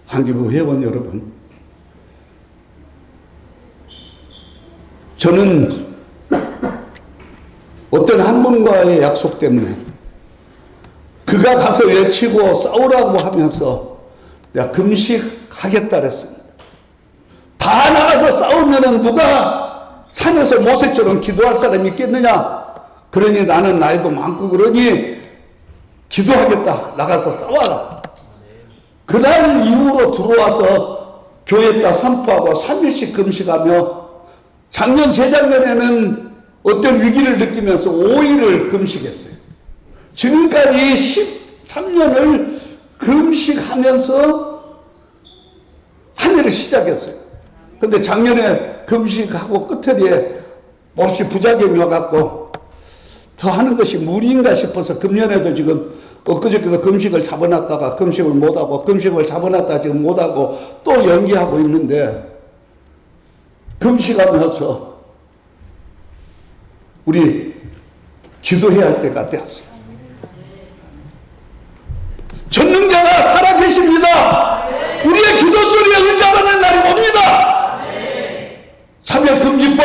한기부 회원 여러분, 저는 어떤 한 분과의 약속 때문에 그가 가서 외치고 싸우라고 하면서 내가 금식하겠다 그랬습니다. 다 나가서 나가서 싸우면은 누가 산에서 모세처럼 기도할 사람이 있겠느냐? 그러니 나는 나이도 많고 그러니 기도하겠다. 나가서 싸워라. 그날 이후로 들어와서 교회에다 선포하고 3일씩 금식하며 작년 재작년에는 어떤 위기를 느끼면서 5일을 금식했어요. 지금까지 13년을 금식하면서 한 해를 시작했어요. 근데 작년에 금식하고 끝에 몹시 부작용이 와갖고 더 하는 것이 무리인가 싶어서 금년에도 지금 엊그저께도 금식을 잡아놨다가 금식을 못하고 금식을 잡아놨다가 지금 못하고 또 연기하고 있는데 금식하면서 우리 기도해야 할 때가 되었어요. 전능자가 살아계십니다. 우리의 기도 소리에 응답하는 날이 옵니다. 차별금지법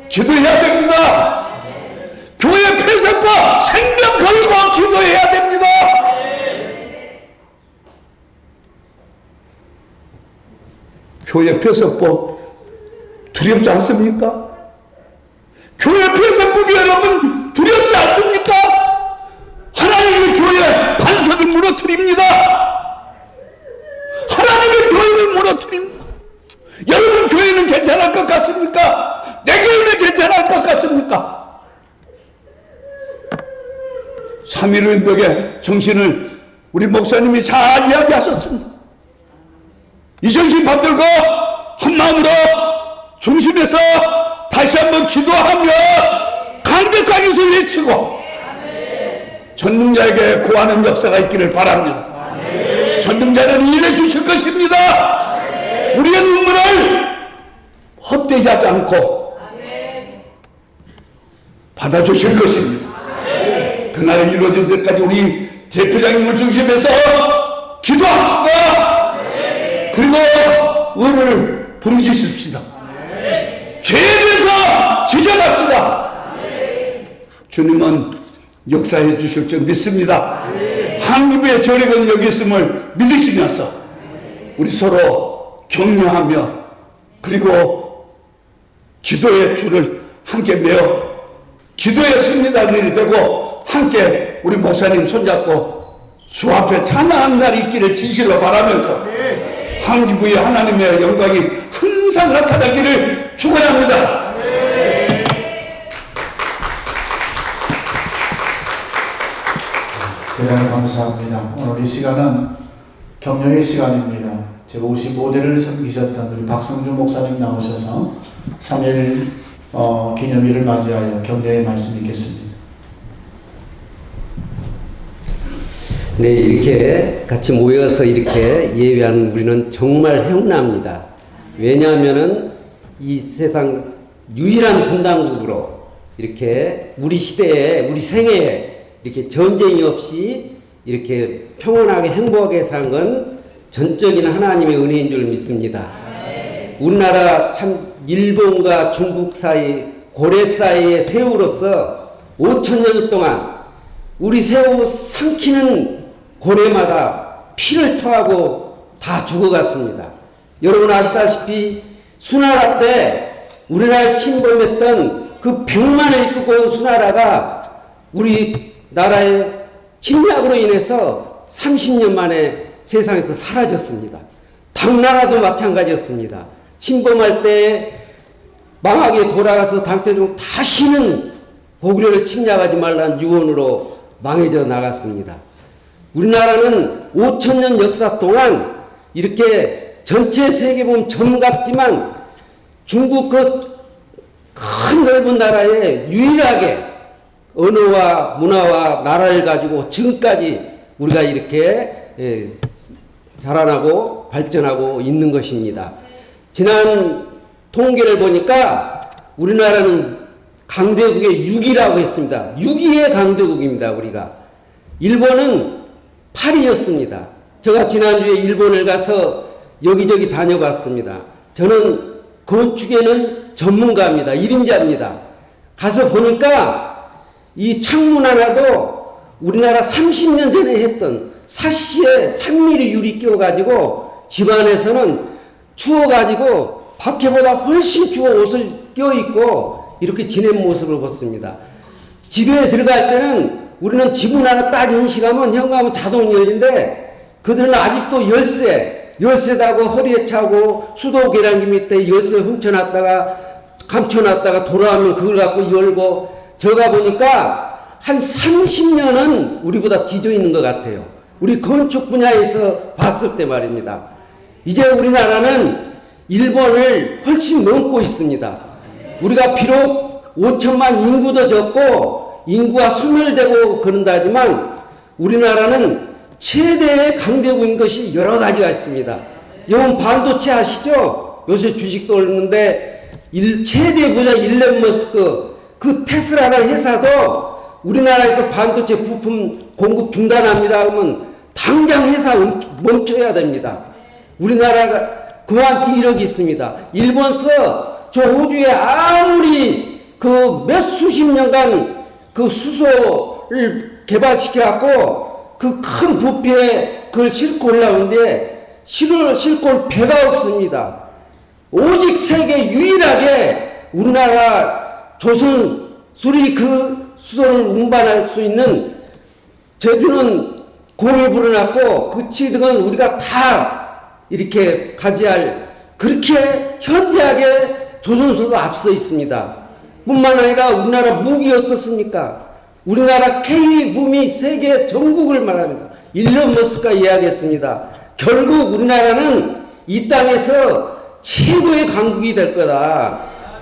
기도해야 됩니다. 교회 폐쇄법 생명 걸고 기도해야 됩니다. 교회 폐쇄법 두렵지 않습니까? 교회 폐쇄법이 여러분 두렵지 않습니까? 하나님의 교회 반석을 무너뜨립니다. 하나님의 교회를 무너뜨립니다. 여러분 교회는 괜찮을 것 같습니까? 내 교회는 괜찮을 것 같습니까? 3.1 운동의 정신을 우리 목사님이 잘 이야기하셨습니다. 이 정신 받들고 한마음으로 중심에서 다시 한번 기도하며 강력하게 외치고 전능자에게 구하는 역사가 있기를 바랍니다. 전능자는 일해 주실 것입니다. 우리의 눈물을 헛되이 하지 않고 받아주실 것입니다. 그날이 이루어질 때까지 우리 대표장님을 중심해서 기도합시다. 그리고 의를 부르짖읍시다. 죄에 대해서 지적합시다. 주님은 역사해 주실 줄 믿습니다. 하나님의 저력은 여기 있음을 믿으시면서 우리 서로 격려하며 그리고 기도의 줄을 함께 메어 기도의 승리자들이 되고 함께 우리 목사님 손잡고 주 앞에 찬양하는 날이 있기를 진실로 바라면서 한기부의 하나님의 영광이 항상 나타나기를 축원합니다. 대단히 감사합니다. 오늘 이 시간은 격려의 시간입니다. 제55대를 섬기셨던 우리 박성주 목사님 나오셔서 3.1 기념일을 맞이하여 격려의 말씀 있겠습니다. 네, 이렇게 같이 모여서 이렇게 예배하는 우리는 정말 행운합니다. 왜냐하면은 이 세상 유일한 분당국으로 이렇게 우리 시대에, 우리 생애에 이렇게 전쟁이 없이 이렇게 평온하게 행복하게 산 건 전적인 하나님의 은혜인 줄 믿습니다. 우리나라 참 일본과 중국 사이, 고래 사이의 새우로서 5,000년 동안 우리 새우 삼키는 고래마다 피를 토하고 다 죽어갔습니다. 여러분 아시다시피 수나라 때 우리나라를 침범했던 그 100만을 이끌고 온 수나라가 우리 나라의 침략으로 인해서 30년 만에 세상에서 사라졌습니다. 당나라도 마찬가지였습니다. 침범할 때 망하게 돌아가서 당대중 다시는 고구려를 침략하지 말라는 유언으로 망해져 나갔습니다. 우리나라는 5,000년 역사 동안 이렇게 전체 세계보면 점 같지만 중국 그 큰 넓은 나라에 유일하게 언어와 문화와 나라를 가지고 지금까지 우리가 이렇게 자라나고 발전하고 있는 것입니다. 지난 통계를 보니까 우리나라는 강대국의 6위라고 했습니다. 6위의 강대국입니다. 우리가. 일본은 8위였습니다. 제가 지난주에 일본을 가서 여기저기 다녀봤습니다. 저는 건축에는 전문가입니다. 1인자입니다. 가서 보니까 이 창문 하나도 우리나라 30년 전에 했던 사시에 3mm 유리 끼워가지고 집안에서는 추워가지고 밖에보다 훨씬 추워 옷을 껴입고 이렇게 지낸 모습을 봤습니다. 집에 들어갈 때는 우리는 지문 하나 딱 인식하면 현관문 자동 열린데 그들은 아직도 열쇠다고 허리에 차고 수도 계량기 밑에 열쇠 훔쳐놨다가 감춰놨다가 돌아오면 그걸 갖고 열고 저가 보니까 한 30년은 우리보다 뒤져 있는 것 같아요. 우리 건축 분야에서 봤을 때 말입니다. 이제 우리나라는 일본을 훨씬 넘고 있습니다. 우리가 비록 5천만 인구도 적고 인구가 소멸되고 그런다지만 우리나라는 최대의 강대국인 것이 여러 가지가 있습니다. 여러분 반도체 아시죠? 요새 주식도 오르는데 최대 부자 일론 머스크 그 테슬라라는 회사도 우리나라에서 반도체 부품 공급 중단합니다 하면 당장 회사 멈춰야 됩니다. 우리나라가 그만큼 이력이 있습니다. 일본서 저 호주에 아무리 그 몇 수십 년간 그 수소를 개발시켜 갖고 그 큰 부피에 그걸 싣고 올라오는데 싣고 올 배가 없습니다. 오직 세계 유일하게 우리나라 조선술이 그 수소를 운반할 수 있는 제주는 공이 불어났고 그 취득은 우리가 다 이렇게 가지할 그렇게 현대하게 조선술도 앞서 있습니다. 뿐만 아니라 우리나라 무기 어떻습니까? 우리나라 K붐이 세계 전국을 말합니다. 일론 머스크가 이야기했습니다. 결국 우리나라는 이 땅에서 최고의 강국이 될 거다.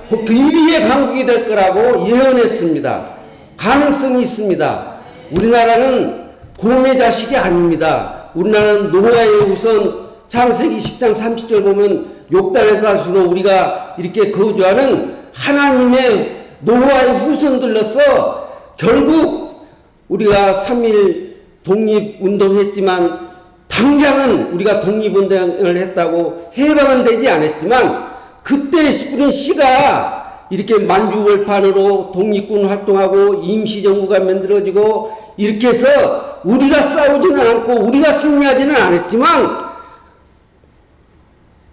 그 1위의 강국이 될 거라고 예언했습니다. 가능성이 있습니다. 우리나라는 곰의 자식이 아닙니다. 우리나라는 노아의 우선 창세기 10장 30절 보면 욕단에서 우리가 이렇게 거주하는 하나님의 노아의 후손들로서 결국 우리가 3.1 독립운동했지만 당장은 우리가 독립운동을 했다고 해방은 되지 않았지만 그때 뿌린 씨가 이렇게 만주벌판으로 독립군 활동하고 임시정부가 만들어지고 이렇게 해서 우리가 싸우지는 않고 우리가 승리하지는 않았지만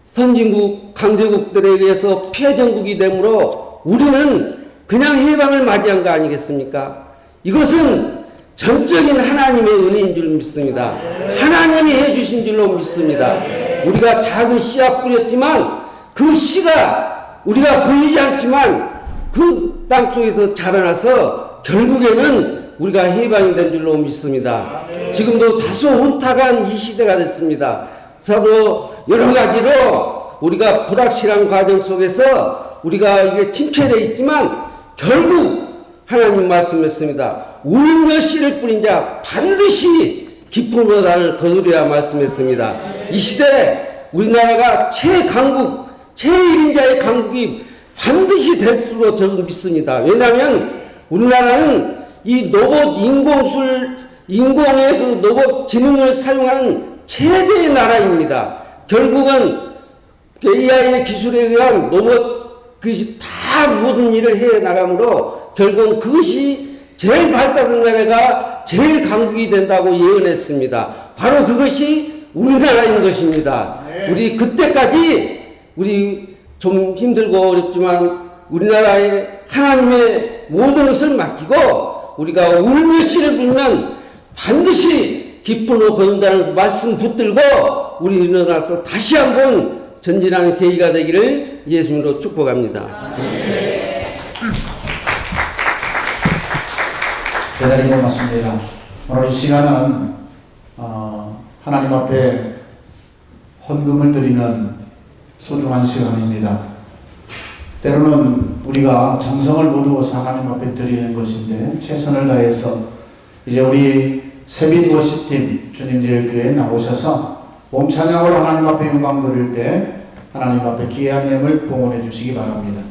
선진국 강대국들에 의해서 패전국이 되므로 우리는 그냥 해방을 맞이한 거 아니겠습니까? 이것은 전적인 하나님의 은혜인 줄 믿습니다. 하나님이 해주신 줄로 믿습니다. 우리가 작은 씨앗 뿌렸지만 그 씨가 우리가 보이지 않지만 그 땅속에서 자라나서 결국에는 우리가 해방이 된 줄로 믿습니다. 지금도 다소 혼탁한 이 시대가 됐습니다. 서로 여러 가지로 우리가 불확실한 과정 속에서 우리가 이게 침체되어 있지만 결국 하나님 말씀했습니다. 울며 씨를 뿌린 자 반드시 깊은 바다를 거두리라 말씀했습니다. 이 시대에 우리나라가 최강국, 제1인자의 강국이 반드시 될 줄로 저는 믿습니다. 왜냐하면 우리나라는 이 로봇 인공의 그 로봇 지능을 사용하는 최대의 나라입니다. 결국은 AI의 기술에 의한 로봇 그것이 다 모든 일을 해 나가므로 결국은 그것이 제일 발달한 나라가 제일 강국이 된다고 예언했습니다. 바로 그것이 우리나라인 것입니다. 우리 그때까지 우리 좀 힘들고 어렵지만 우리나라에 하나님의 모든 것을 맡기고 우리가 울며 씨를 불면 반드시 기쁨으로 거둔다는 말씀 붙들고 우리 일어나서 다시 한번 전진하는 계기가 되기를 예수님으로 축복합니다. 대단히 고맙습니다. 오늘 이 시간은 하나님 앞에 헌금을 드리는 소중한 시간입니다. 때로는 우리가 정성을 모두어서 하나님 앞에 드리는 것인데 최선을 다해서 이제 우리 세빈 워십팀 주님제일교회에 나오셔서 몸 찬양으로 하나님 앞에 영광 드릴 때 하나님 앞에 귀한 예물 봉헌해 주시기 바랍니다.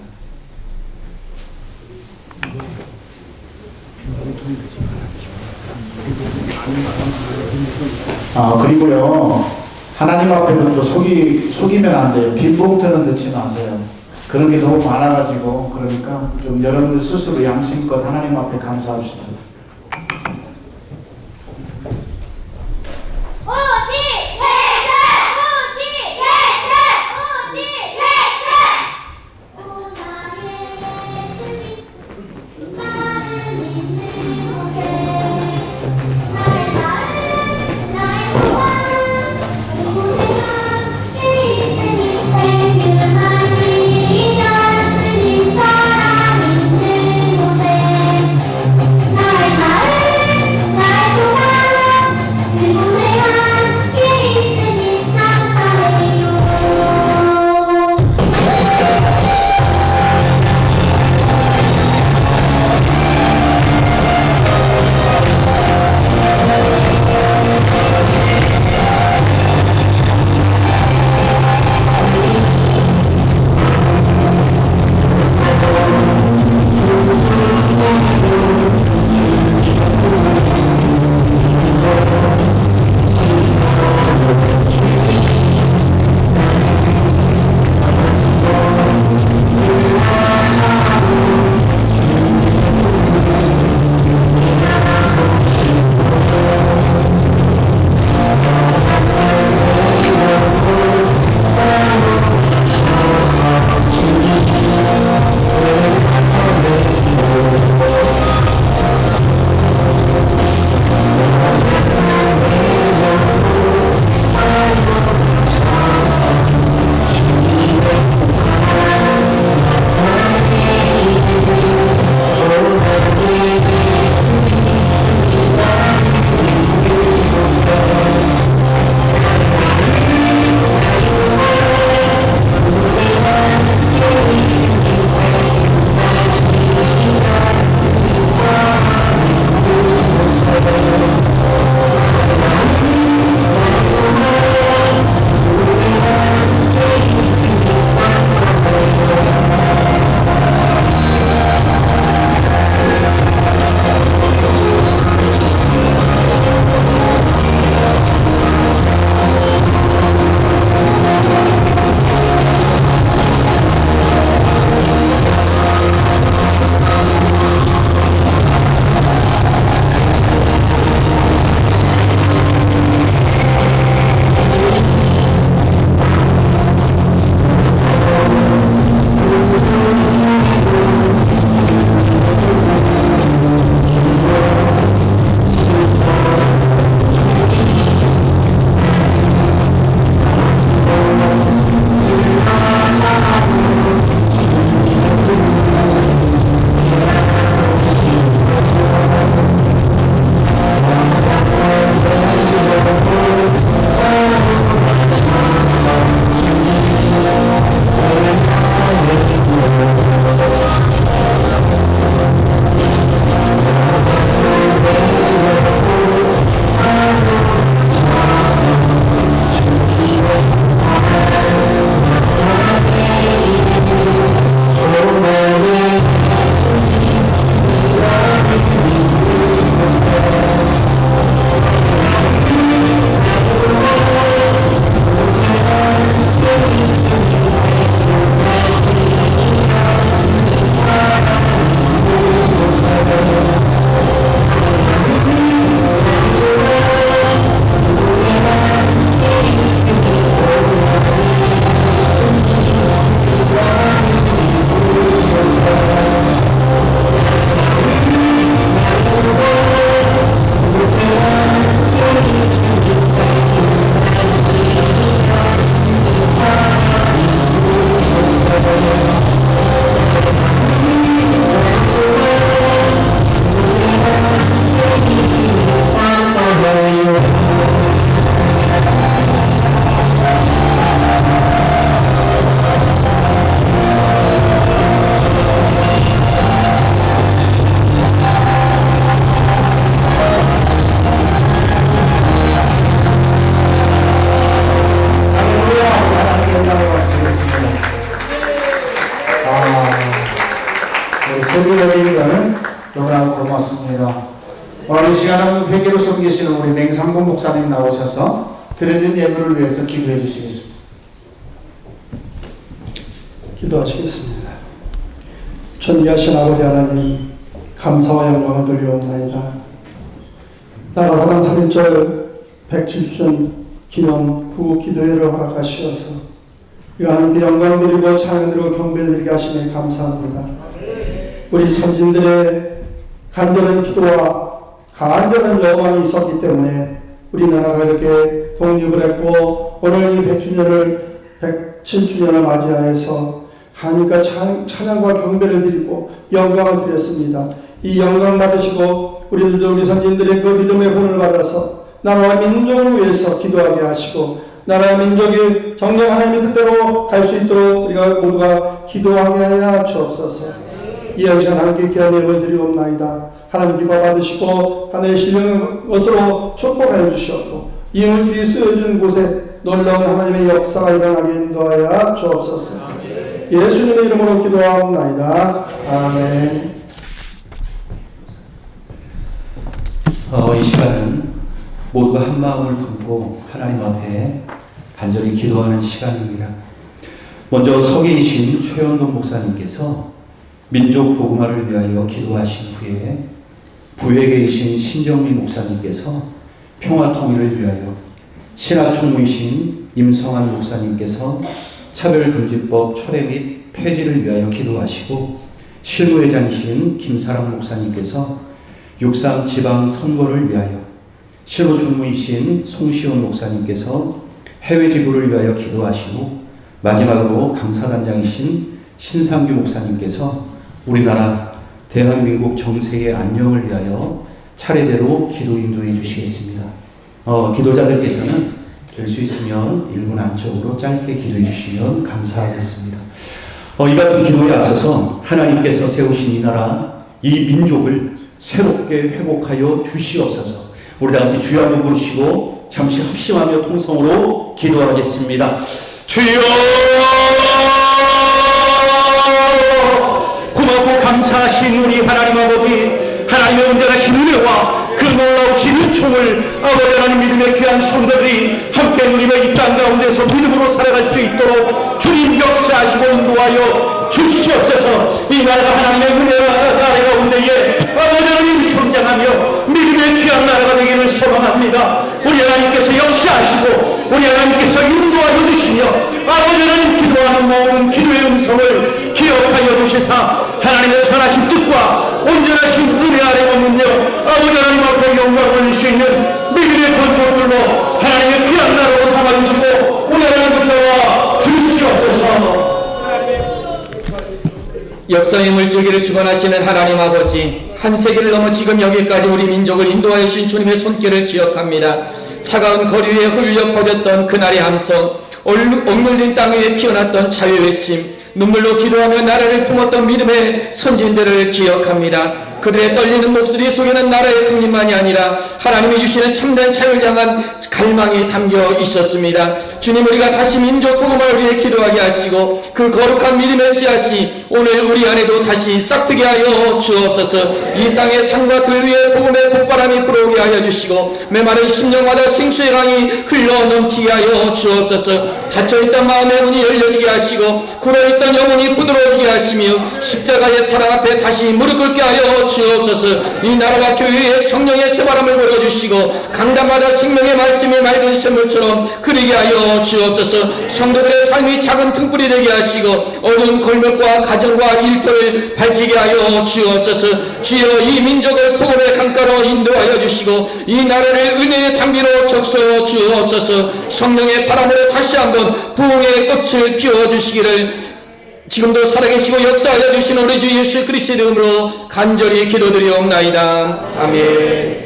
그리고요 하나님 앞에는 또 속이면 안 돼요. 빈 봉투는 넣지 마세요. 그런 게 너무 많아가지고 그러니까 좀 여러분들 스스로 양심껏 하나님 앞에 감사합시다. 감사하고 고맙습니다. 오늘 이 시간은 회개로 섬기시는 우리 맹상봉 목사님 나오셔서 드려진 예물을 위해서 기도해 주시겠습니다. 기도하시겠습니다. 존귀하신 아버지 하나님, 감사와 영광을 돌려옵나이다. 나라 사랑 3.1절 107주년 기념 구국 기도회를 허락하시어서 우리가 하나님께 영광 드리고 찬양 드리고 경배 드리게 하시니 감사합니다. 우리 선진들의 간절한 기도와 간절한 여망이 있었기 때문에 우리나라가 이렇게 독립을 했고 오늘 이 107주년을 맞이하여서 하나님과 찬양과 경배를 드리고 영광을 드렸습니다. 이 영광 받으시고 우리들도 우리 선진들의 그 믿음의 본을 받아서 나라와 민족을 위해서 기도하게 하시고 나라와 민족이 정녕 하나님의 뜻대로 갈 수 있도록 우리가 모두가 기도하게 하여 주옵소서. 이 시간 함께 귀한 예물 드리옵나이다. 하나님 기뻐 받으시고 하늘의 신령한 것으로 축복하여 주시옵고 이 물질이 쓰여진 곳에 놀라운 하나님의 역사가 일어나게 인도하여 주옵소서. 예수님의 이름으로 기도하옵나이다. 아멘. 이 시간은 모두가 한 마음을 품고 하나님 앞에 간절히 기도하는 시간입니다. 먼저 서 계신 최원동 목사님께서 민족 복음화를 위하여 기도하신 후에 부에 계신 신정미 목사님께서 평화 통일을 위하여, 신학총무이신 임성환 목사님께서 차별금지법 철회 및 폐지를 위하여 기도하시고, 실무회장이신 김사랑 목사님께서 6.3 지방 선거를 위하여, 실무총무이신 송시원 목사님께서 해외 지부를 위하여 기도하시고, 마지막으로 강사단장이신 신상규 목사님께서 우리나라 대한민국 정세의 안녕을 위하여 차례대로 기도 인도해 주시겠습니다. 기도자들께서는 될 수 있으면 1분 안쪽으로 짧게 기도해 주시면 감사하겠습니다. 이 같은 기도에 앞서서 하나님께서 세우신 이 나라, 이 민족을 새롭게 회복하여 주시옵소서. 우리 다 같이 주여 한번 부르시고 잠시 합심하며 통성으로 기도하겠습니다. 주여! 고맙고 감사하신 우리 하나님 아버지, 하나님의 온전하신 은혜와 그 놀라우신 은총을 아버지 하나님 믿음의 귀한 성도들이 함께 누리며 이 땅 가운데서 믿음으로 살아갈 수 있도록 주님 역사하시고 인도하여 주시옵소서. 이 나라가 하나님의 은혜 나라 가운데에 아버지 하나님 성장하며 믿음의 귀한 나라가 되기를 소망합니다. 우리 하나님께서 역사하시고 우리 하나님께서 인도하여 주시며 아버지 하나님 기도하는 모든 기도의 음성을 기억하여 주시사 하나님의 선하신 뜻과 온전하신 은혜 아래 머물며 아버지 하나님 앞에 영광을 올릴 수 있는 믿음의 권속들로 하나님의 귀한 나라로 삼아주시고 우리 하나님 붙잡아 주시옵소서. 역사의 물줄기를 주관하시는 하나님 아버지, 한 세기를 넘어 지금 여기까지 우리 민족을 인도하여 주신 주님의 손길을 기억합니다. 차가운 거리 위에 흘려 퍼졌던 그날의 함성, 억눌린 땅 위에 피어났던 자유 외침, 눈물로 기도하며 나라를 품었던 믿음의 선진들을 기억합니다. 그들의 떨리는 목소리 속에는 나라의 독립만이 아니라 하나님이 주시는 참된 자유를 향한 갈망이 담겨 있었습니다. 주님, 우리가 다시 민족 복음을 위해 기도하게 하시고 그 거룩한 믿음의 씨앗이 오늘 우리 안에도 다시 싹트게 하여 주옵소서. 이 땅의 산과 들 위에 복음의 봄바람이 불어오게 하여 주시고 메마른 심령마다 생수의 강이 흘러 넘치게 하여 주옵소서. 닫혀있던 마음의 문이 열려지게 하시고 굴어있던 영혼이 부드러워지게 하시며 십자가의 사랑 앞에 다시 무릎 꿇게 하여 주옵소서. 이 나라와 교회에 성령의 새바람을 불어주시고 강단마다 생명의 말씀이 맑은 샘물처럼 흐르게 하여 주옵소서. 성도들의 삶이 작은 등불이 되게 하시고 어두운 골목과 가정과 일터를 밝히게 하여 주옵소서. 주여, 이 민족을 복음의 강가로 인도하여 주시고 이 나라를 은혜의 담비로 적셔 주옵소서. 성령의 바람으로 다시 한번 부흥의 꽃을 피워주시기를 지금도 살아계시고 역사하여 주신 우리 주 예수 그리스도의 이름으로 간절히 기도드리옵나이다. 아멘.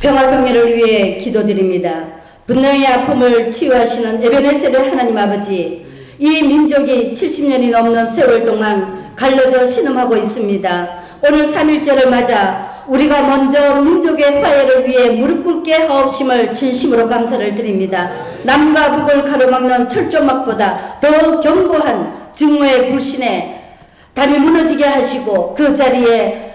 평화평화를 위해 기도드립니다. 분노의 아픔을 치유하시는 에베네셀의 하나님 아버지, 이 민족이 70년이 넘는 세월 동안 갈라져 신음하고 있습니다. 오늘 3.1절을 맞아 우리가 먼저 민족의 화해를 위해 무릎 꿇게 하옵심을 진심으로 감사를 드립니다. 남과 북을 가로막는 철조막보다 더 견고한 증오의 불신에 담이 무너지게 하시고 그 자리에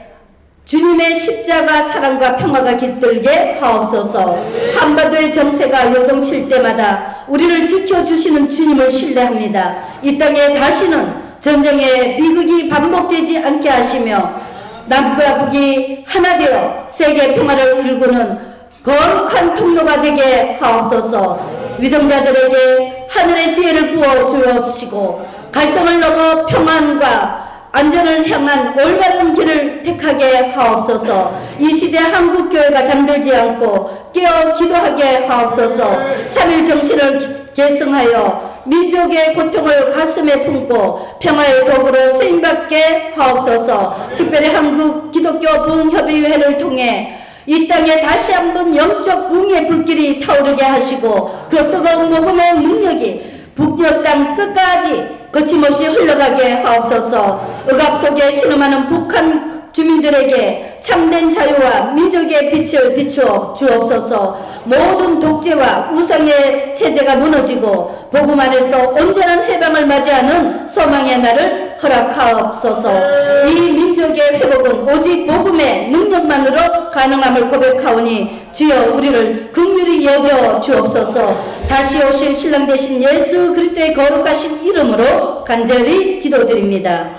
주님의 십자가 사랑과 평화가 깃들게 하옵소서. 한반도의 정세가 요동칠 때마다 우리를 지켜주시는 주님을 신뢰합니다. 이 땅에 다시는 전쟁의 비극이 반복되지 않게 하시며 남과 북이 하나 되어 세계 평화를 일구는 거룩한 통로가 되게 하옵소서. 위정자들에게 하늘의 지혜를 부어 주옵시고 갈등을 넘어 평안과 안전을 향한 올바른 길을 택하게 하옵소서. 이 시대 한국교회가 잠들지 않고 깨어 기도하게 하옵소서. 3일 정신을 계승하여 민족의 고통을 가슴에 품고 평화의 도구로 쓰임받게 하옵소서. 특별히 한국 기독교 부흥협의회를 통해 이 땅에 다시 한번 영적 붕의 불길이 타오르게 하시고 그 뜨거운 복음의 능력이 북녘 땅 끝까지 거침없이 흘러가게 하옵소서. 억압 속에 신음하는 북한 주민들에게 참된 자유와 민족의 빛을 비추어 주옵소서. 모든 독재와 우상의 체제가 무너지고 복음 안에서 온전한 해방을 맞이하는 소망의 날을 허락하옵소서. 이 민족의 회복은 오직 복음의 능력만으로 가능함을 고백하오니 주여 우리를 긍휼히 여겨 주옵소서. 다시 오실 신랑 되신 예수 그리스도의 거룩하신 이름으로 간절히 기도드립니다.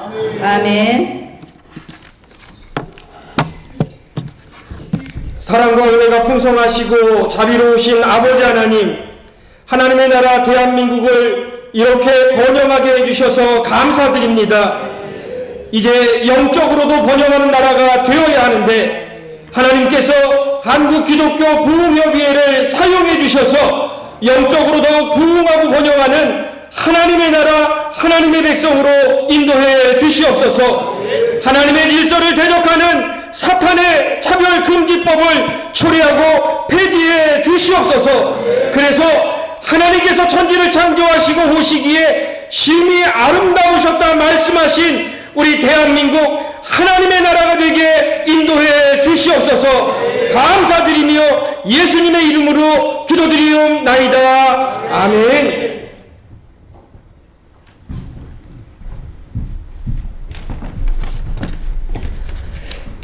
아멘. 사랑과 은혜가 풍성하시고 자비로우신 아버지 하나님, 하나님의 나라 대한민국을 이렇게 번영하게 해주셔서 감사드립니다. 이제 영적으로도 번영하는 나라가 되어야 하는데 하나님께서 한국기독교 부흥협의회를 사용해 주셔서 영적으로도 부흥하고 번영하는 하나님의 나라, 하나님의 백성으로 인도해 주시옵소서. 하나님의 질서를 대적하는 사탄의 차별금지법을 초래하고 폐지해 주시옵소서. 그래서 하나님께서 천지를 창조하시고 오시기에 심히 아름다우셨다 말씀하신 우리 대한민국 하나님의 나라가 되게 인도해 주시옵소서. 감사드리며 예수님의 이름으로 기도드리옵나이다. 아멘.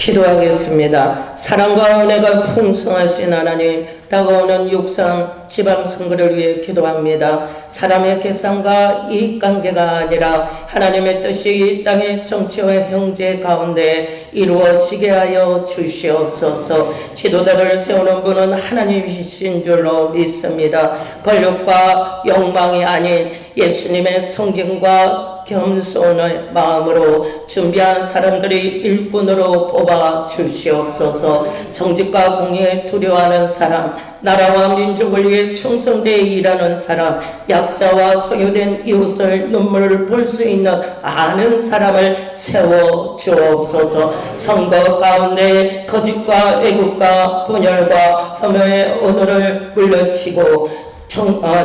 기도하겠습니다. 사랑과 은혜가 풍성하신 하나님, 다가오는 육상 지방선거를 위해 기도합니다. 사람의 계산과 이익관계가 아니라 하나님의 뜻이 이 땅의 정치와 형제 가운데 이루어지게 하여 주시옵소서. 지도자를 세우는 분은 하나님이신 줄로 믿습니다. 권력과 욕망이 아닌 예수님의 성경과 겸손의 마음으로 준비한 사람들이 일꾼으로 뽑아 주시옵소서. 정직과 공의에 두려워하는 사람, 나라와 민족을 위해 충성되어 일하는 사람, 약자와 소유된 이웃을 눈물을 볼 수 있는 아는 사람을 세워 주옵소서. 선거 가운데 거짓과 왜곡과 분열과 혐오의 언어를 물리치고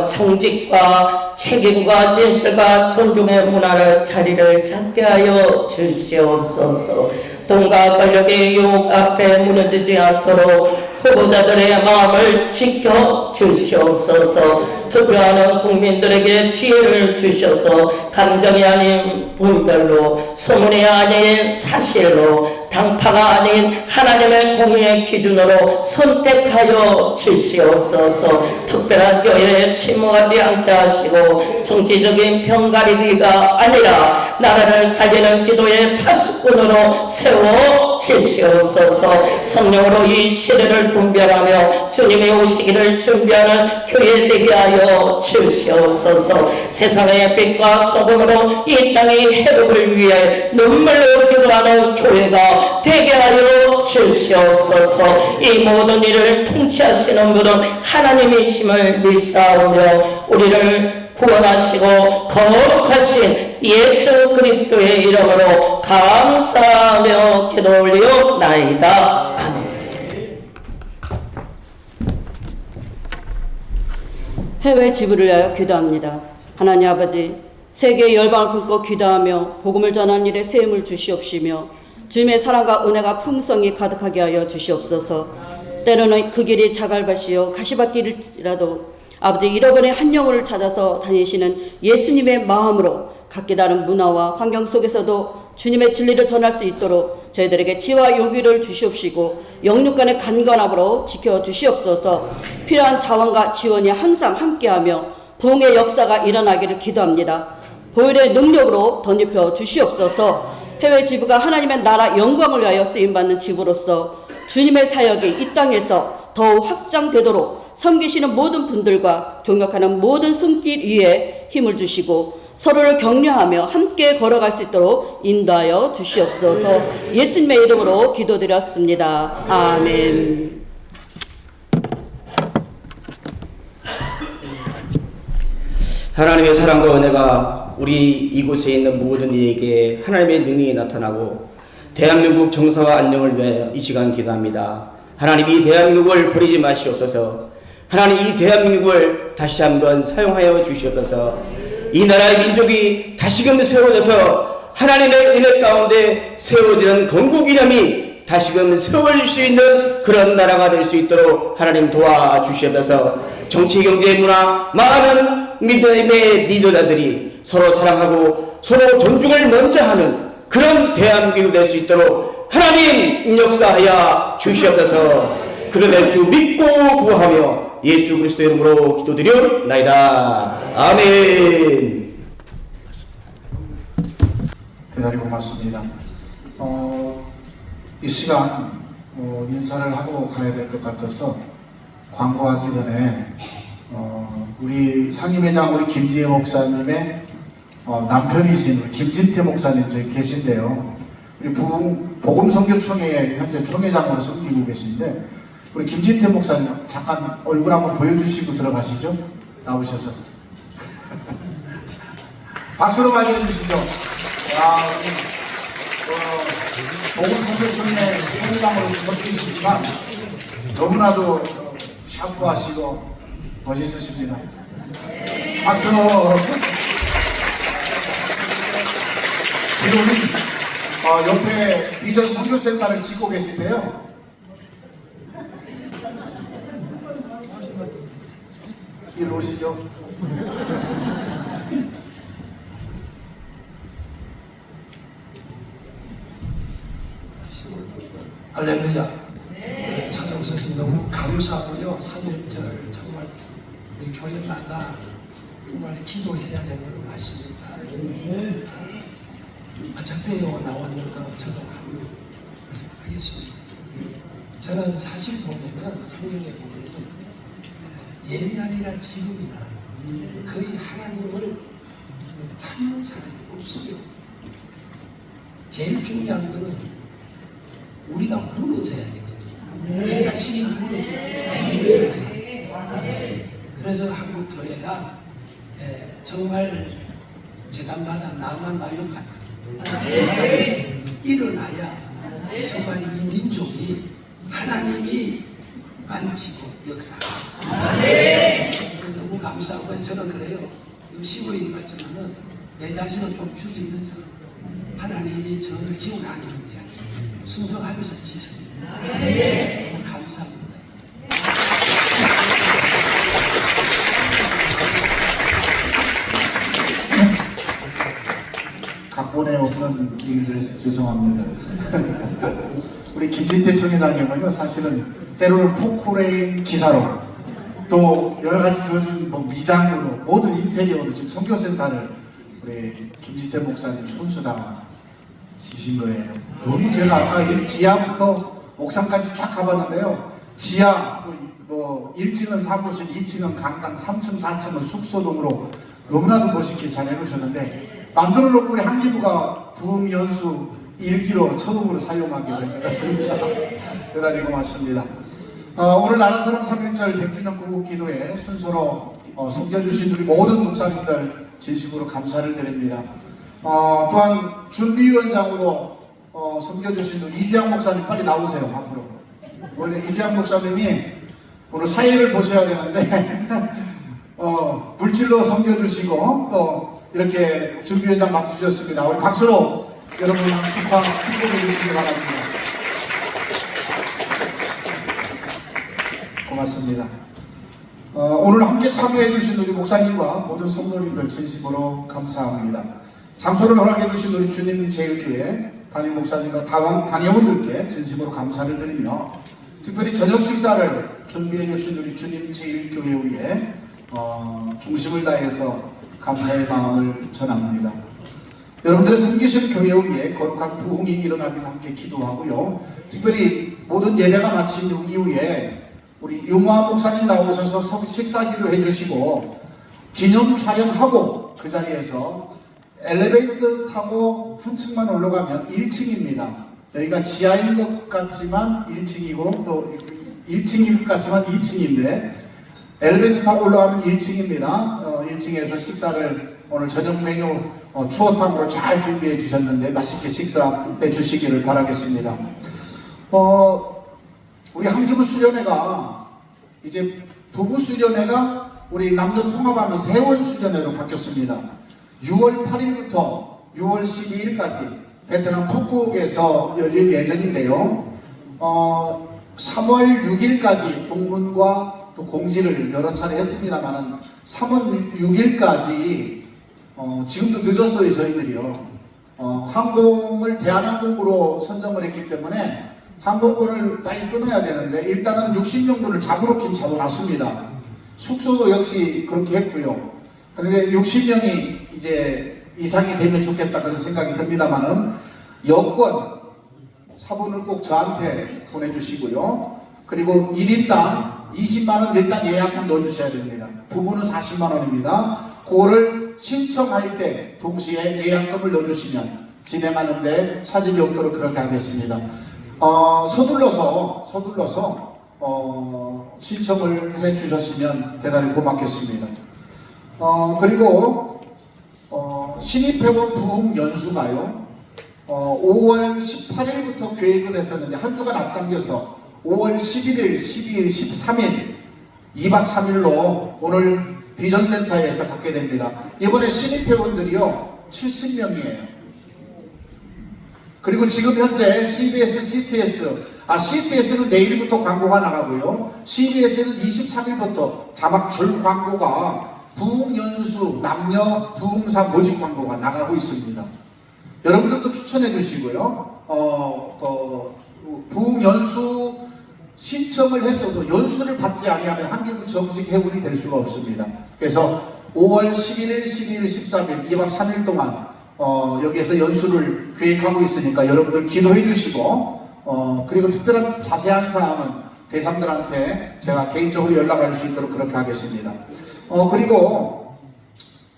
정직과 책임과 진실과 존중의 문화를 자리를 잡게 하여 주시옵소서. 돈과 권력의 유혹 앞에 무너지지 않도록 후보자들의 마음을 지켜 주시옵소서. 투표하는 국민들에게 지혜를 주셔서 감정이 아닌 분별로, 소문이 아닌 사실로, 당파가 아닌 하나님의 공의의 기준으로 선택하여 주시옵소서. 특별한 교회에 침묵하지 않게 하시고 정치적인 편가르기가 아니라 나라를 살리는 기도의 파수꾼으로 세워 주시옵소서. 성령으로 이 시대를 분별하며 주님이 오시기를 준비하는 교회 되게 하여 주시옵소서. 세상의 빛과 소금으로 이 땅의 회복을 위해 눈물로 기도하는 교회가 되게 하여 주시옵소서. 이 모든 일을 통치하시는 분은 하나님이심을 믿사오며 우리를 구원하시고 거룩하신 예수 그리스도의 이름으로 감사하며 기도 올리옵나이다. 아멘. 해외 지부를 위하여 기도합니다. 하나님 아버지, 세계의 열방을 품고 기도하며 복음을 전하는 일에 세움을 주시옵시며 주님의 사랑과 은혜가 풍성히 가득하게 하여 주시옵소서. 때로는 그 길이 자갈밭이요 가시밭길이라도 아버지 잃어버린 한 영혼을 찾아서 다니시는 예수님의 마음으로 각기 다른 문화와 환경 속에서도 주님의 진리를 전할 수 있도록 저희들에게 지혜와 용기를 주시옵시고 영육간의 간건함으로 지켜주시옵소서. 필요한 자원과 지원이 항상 함께하며 부흥의 역사가 일어나기를 기도합니다. 보혈의 능력으로 덧입혀 주시옵소서. 해외 지부가 하나님의 나라 영광을 위하여 쓰임받는 지부로서 주님의 사역이 이 땅에서 더욱 확장되도록 섬기시는 모든 분들과 동역하는 모든 손길 위에 힘을 주시고 서로를 격려하며 함께 걸어갈 수 있도록 인도하여 주시옵소서. 예수님의 이름으로 기도드렸습니다. 아멘. 하나님의 사랑과 은혜가 우리 이곳에 있는 모든 이에게 하나님의 능력이 나타나고 대한민국 정서와 안녕을 위하여 이 시간 기도합니다. 하나님, 이 대한민국을 버리지 마시옵소서. 하나님, 이 대한민국을 다시 한번 사용하여 주시옵소서. 이 나라의 민족이 다시금 세워져서 하나님의 은혜 가운데 세워지는 건국 이념이 다시금 세워질 수 있는 그런 나라가 될 수 있도록 하나님 도와주시옵소서. 정치, 경제, 문화, 많은 믿음의 리더들이 서로 사랑하고 서로 존중을 먼저 하는 그런 대한민국 될 수 있도록 하나님 역사하여 주시옵소서. 그러면 주 믿고 구하며 예수 그리스도의 이름으로 기도드리옵나이다. 아멘. 대단히 고맙습니다. 이 시간 인사를 하고 가야 될 것 같아서 광고하기 전에 우리 상임회장 우리 김지혜 목사님의 남편이신 우리 김진태 목사님 저기 계신데요. 우리 복음선교총회 현재 총회장으로 섬기고 계신데 우리 김진태 목사님 잠깐 얼굴 한번 보여주시고 들어가시죠. 나오셔서 박수로 맞이해 주시죠. 복음선교총회 총회장으로서 섬기시지만 너무나도 샤프하시고 멋있으십니다. 박수. 지금 옆에 비전 선교센터를 짓고 계신데요. 이리 오시죠. 할렐루야. 찾아오셔서 너무 감사하고요. 3.1절 정말 우리 교회마다 정말 기도해야 되는 걸 맞습니다. 어차피 나왔는가 저도 한번 하겠습니다. 저는 사실 보면은 성경에 보면은 옛날이나 지금이나 거의 하나님을 찾는 사람이 없어요. 제일 중요한 거는 우리가 무너져야 되거든요. 내 자신이 무너져야 역사. 그래서 한국 교회가 정말 재단마다 나만 나용 같은 일어나야 정말 이 민족이 하나님이 만지고 역사하고 너무 감사하고 저는 그래요. 이거 시골인 것 같지만은 내 자신을 좀 죽이면서 하나님이 저를 지원하는 게 순종하면서 짓습니다. 너무 감사합니다. 각본에 없는 일들에서 죄송합니다. 우리 김진태 총회장님은요, 사실은 때로는 포크레인 기사로 또 여러 가지 주어진 미장으로 모든 인테리어로 지금 선교센터를 우리 김진태 목사님 손수다가 지신 거예요. 너무 제가 아까 지하부터 옥상까지 쫙 가봤는데요. 지하 또 1층은 사무실, 2층은 강당, 3층, 4층은 숙소 등으로 너무나도 멋있게 잘 해놓으셨는데 만들어 놓고 우리 한기부가 부흥 연수 1기로 처음으로 사용하게 된 것 같습니다. 대단히 고맙습니다. 오늘 나라사랑 3.1절 100주년 구국기도에 순서로 섬겨주신 우리 모든 목사님들 진심으로 감사를 드립니다. 또한 준비위원장으로 섬겨주신 우리 이주양 목사님 빨리 나오세요. 앞으로. 원래 이주양 목사님이 오늘 사회를 보셔야 되는데 물질로 섬겨주시고 또 이렇게 준비위원장 맡으셨습니다. 우리 박수로 여러분 축복해 주시기 바랍니다. 고맙습니다. 오늘 함께 참여해 주신 우리 목사님과 모든 성도님들 진심으로 감사합니다. 장소를 허락해 주신 우리 주님 제일교회 담임 목사님과 단회원들께 진심으로 감사를 드리며 특별히 저녁 식사를 준비해 주신 우리 주님 제일교회 위에 중심을 다해서 감사의 마음을 전합니다. 여러분들의 섬기신 교회 위에 거룩한 부흥이 일어나길 함께 기도하고요. 특별히 모든 예배가 마친 이후에 우리 유모아 목사님 나오셔서 식사기도 해주시고 기념 촬영하고 그 자리에서 엘리베이터 타고 한 층만 올라가면 1층입니다. 여기가 지하인 것 같지만 1층이고 또 1층인 것 같지만 2층인데 엘리베이터 타고 올라가면 1층입니다. 1층에서 식사를 오늘 저녁 메뉴 추어탕으로 잘 준비해 주셨는데 맛있게 식사해 주시기를 바라겠습니다. 우리 한기부 수련회가 이제 부부 수련회가 우리 남녀 통합하면서 회원 수련회로 바뀌었습니다. 6월 8일부터 6월 12일까지 베트남 푸꾸옥에서 열릴 예정인데요. 3월 6일까지 공문과 또 공지를 여러 차례 했습니다만 3월 6일까지 지금도 늦었어요. 저희들이요. 항공을 대한항공으로 선정을 했기 때문에 항공권을 빨리 끊어야 되는데 일단은 60명분을 잡아놓긴 잡아놨습니다. 숙소도 역시 그렇게 했고요. 그런데 60명이 이제 이상이 되면 좋겠다 그런 생각이 듭니다만은 여권 사본을 꼭 저한테 보내주시고요. 그리고 1인당 20만원 일단 예약금 넣어주셔야 됩니다. 부부는 40만원입니다. 그거를 신청할 때 동시에 예약금을 넣어주시면 진행하는데 차질이 없도록 그렇게 하겠습니다. 서둘러서 신청을 해 주셨으면 대단히 고맙겠습니다. 그리고 신입회원 부흥 연수가요. 5월 18일부터 계획을 했었는데 한 주간 앞당겨서 5월 11일, 12일, 13일 2박 3일로 오늘 비전센터에서 갖게 됩니다. 이번에 신입회원들이요 70명이에요. 그리고 지금 현재 CBS, CTS는 내일부터 광고가 나가고요. CBS는 23일부터 자막 줄 광고가 부흥연수 남녀 부흥사 모집 광고가 나가고 있습니다. 여러분들도 추천해 주시고요. 부흥연수 신청을 했어도 연수를 받지 아니하면 한기부 정식 회원이 될 수가 없습니다. 그래서 5월 11일, 12일, 13일 2박 3일 동안 여기에서 연수를 계획하고 있으니까 여러분들 기도해 주시고 그리고 특별한 자세한 사항은 대상들한테 제가 개인적으로 연락할 수 있도록 그렇게 하겠습니다. 그리고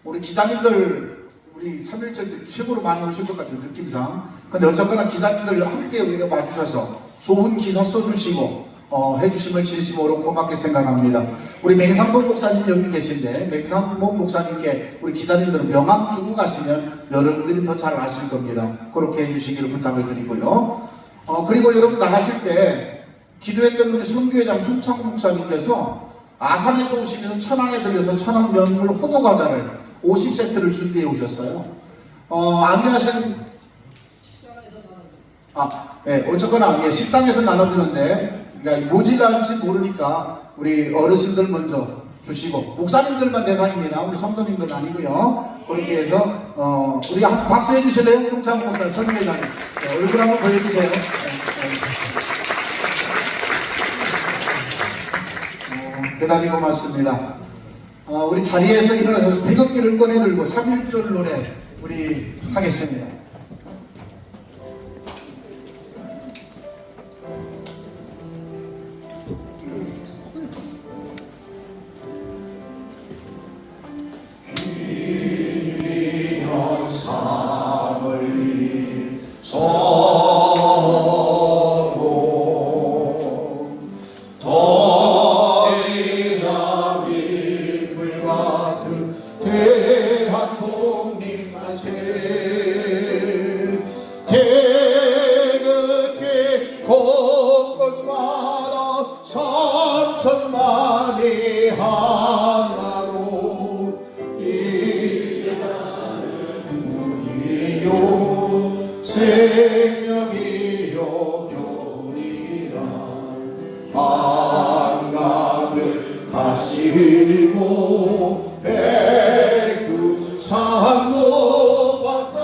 우리 기자님들 우리 3일절 때 최고로 많이 오실 것 같아요, 느낌상. 근데 어쨌거나 기자님들 함께 우리가 와주셔서 좋은 기사 써주시고 해주심을 진심으로 고맙게 생각합니다. 우리 맹상봉 목사님 여기 계신데 맹상봉 목사님께 우리 기자님들은 명함 주고 가시면 여러분들이 더 잘 아실 겁니다. 그렇게 해주시기를 부탁을 드리고요. 그리고 여러분 나가실 때 기도했던 우리 선교회장 손창 목사님께서 아산에서 오시면서 천안에 들려서 천안 면물 호도 과자를 50세트를 준비해 오셨어요. 안내하신 어쨌거나 식당에서 나눠주는데 그러니까 모질랄지 모르니까 우리 어르신들 먼저 주시고 목사님들만 대상입니다. 우리 성도님들은 아니고요. 그렇게 해서 우리 한번 박수 해주실래요? 송창 목사 선교회장님 얼굴 한번 보여주세요. 대단히 고맙습니다. 우리 자리에서 일어나서 태극기를 꺼내들고 3.1절 노래 우리 하겠습니다. 태극기 곳곳마다 삼천만이 하나로 일하는 우리요 생명이요 교리라 한가득 가시고 백두산도 바다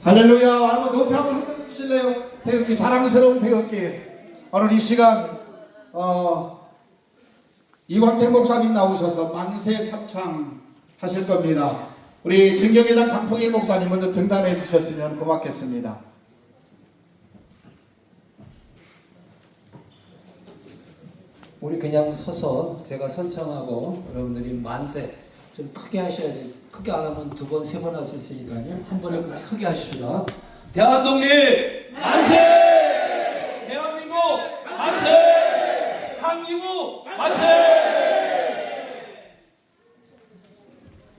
할렐루야. 한번 높이 한번 해주실래요? 태극기, 자랑스러운 태극기. 오늘 이 시간 이광택 목사님 나오셔서 만세 삼창 하실 겁니다. 우리 증경회장 강풍일 목사님 먼저 등단해 주셨으면 고맙겠습니다. 우리 그냥 서서 제가 선창하고 여러분들이 만세 좀 크게 하셔야지. 크게 안 하면 두 번, 세 번 할 수 있으니까요. 한 번에 크게 하십시다. 대한독립 만세! 대한민국 만세! 한기부 만세!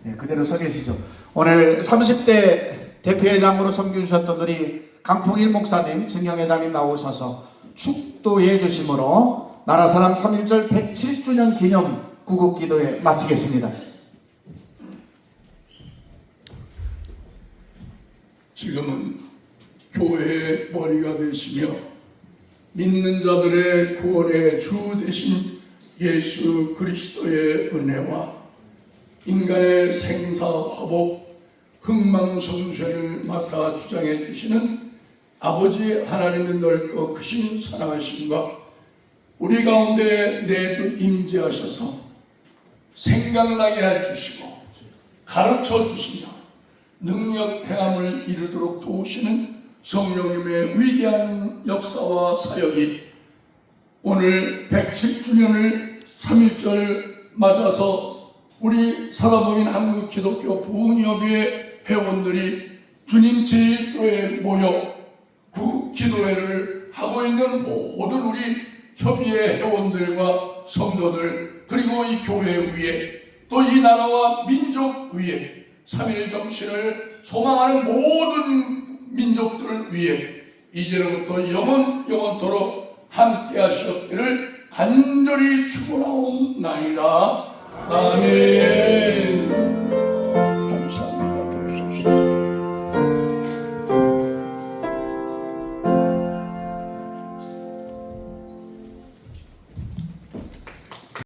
네, 그대로 서 계시죠. 오늘 30대 대표회장으로 섬겨주셨던 우리 강풍일 목사님, 증경회장님 나오셔서 축도해 주심으로 나라사랑 3.1절 107주년 기념 구국기도회 마치겠습니다. 지금은 교회의 머리가 되시며 믿는 자들의 구원의 주 되신 예수 그리스도의 은혜와 인간의 생사 화복 흥망성쇠를 맡아 주장해 주시는 아버지 하나님의 넓고 크신 사랑하심과 우리 가운데 내주 임재하셔서 생각나게 해주시고 가르쳐 주시며 능력 행함을 이루도록 도우시는 성령님의 위대한 역사와 사역이 오늘 107주년을 3.1절 맞아서 우리 살아보인 한국기독교 부흥협의회 회원들이 주님 제1교회에 모여 구기도회를 하고 있는 모든 우리 협의회 회원들과 성도들 그리고 이 교회 위에 또 이 나라와 민족 위에 3.1 정신을 소망하는 모든 민족들을 위해 이제로부터 영원토록 함께 하시옵기를 간절히 축원하옵나이다. 아멘.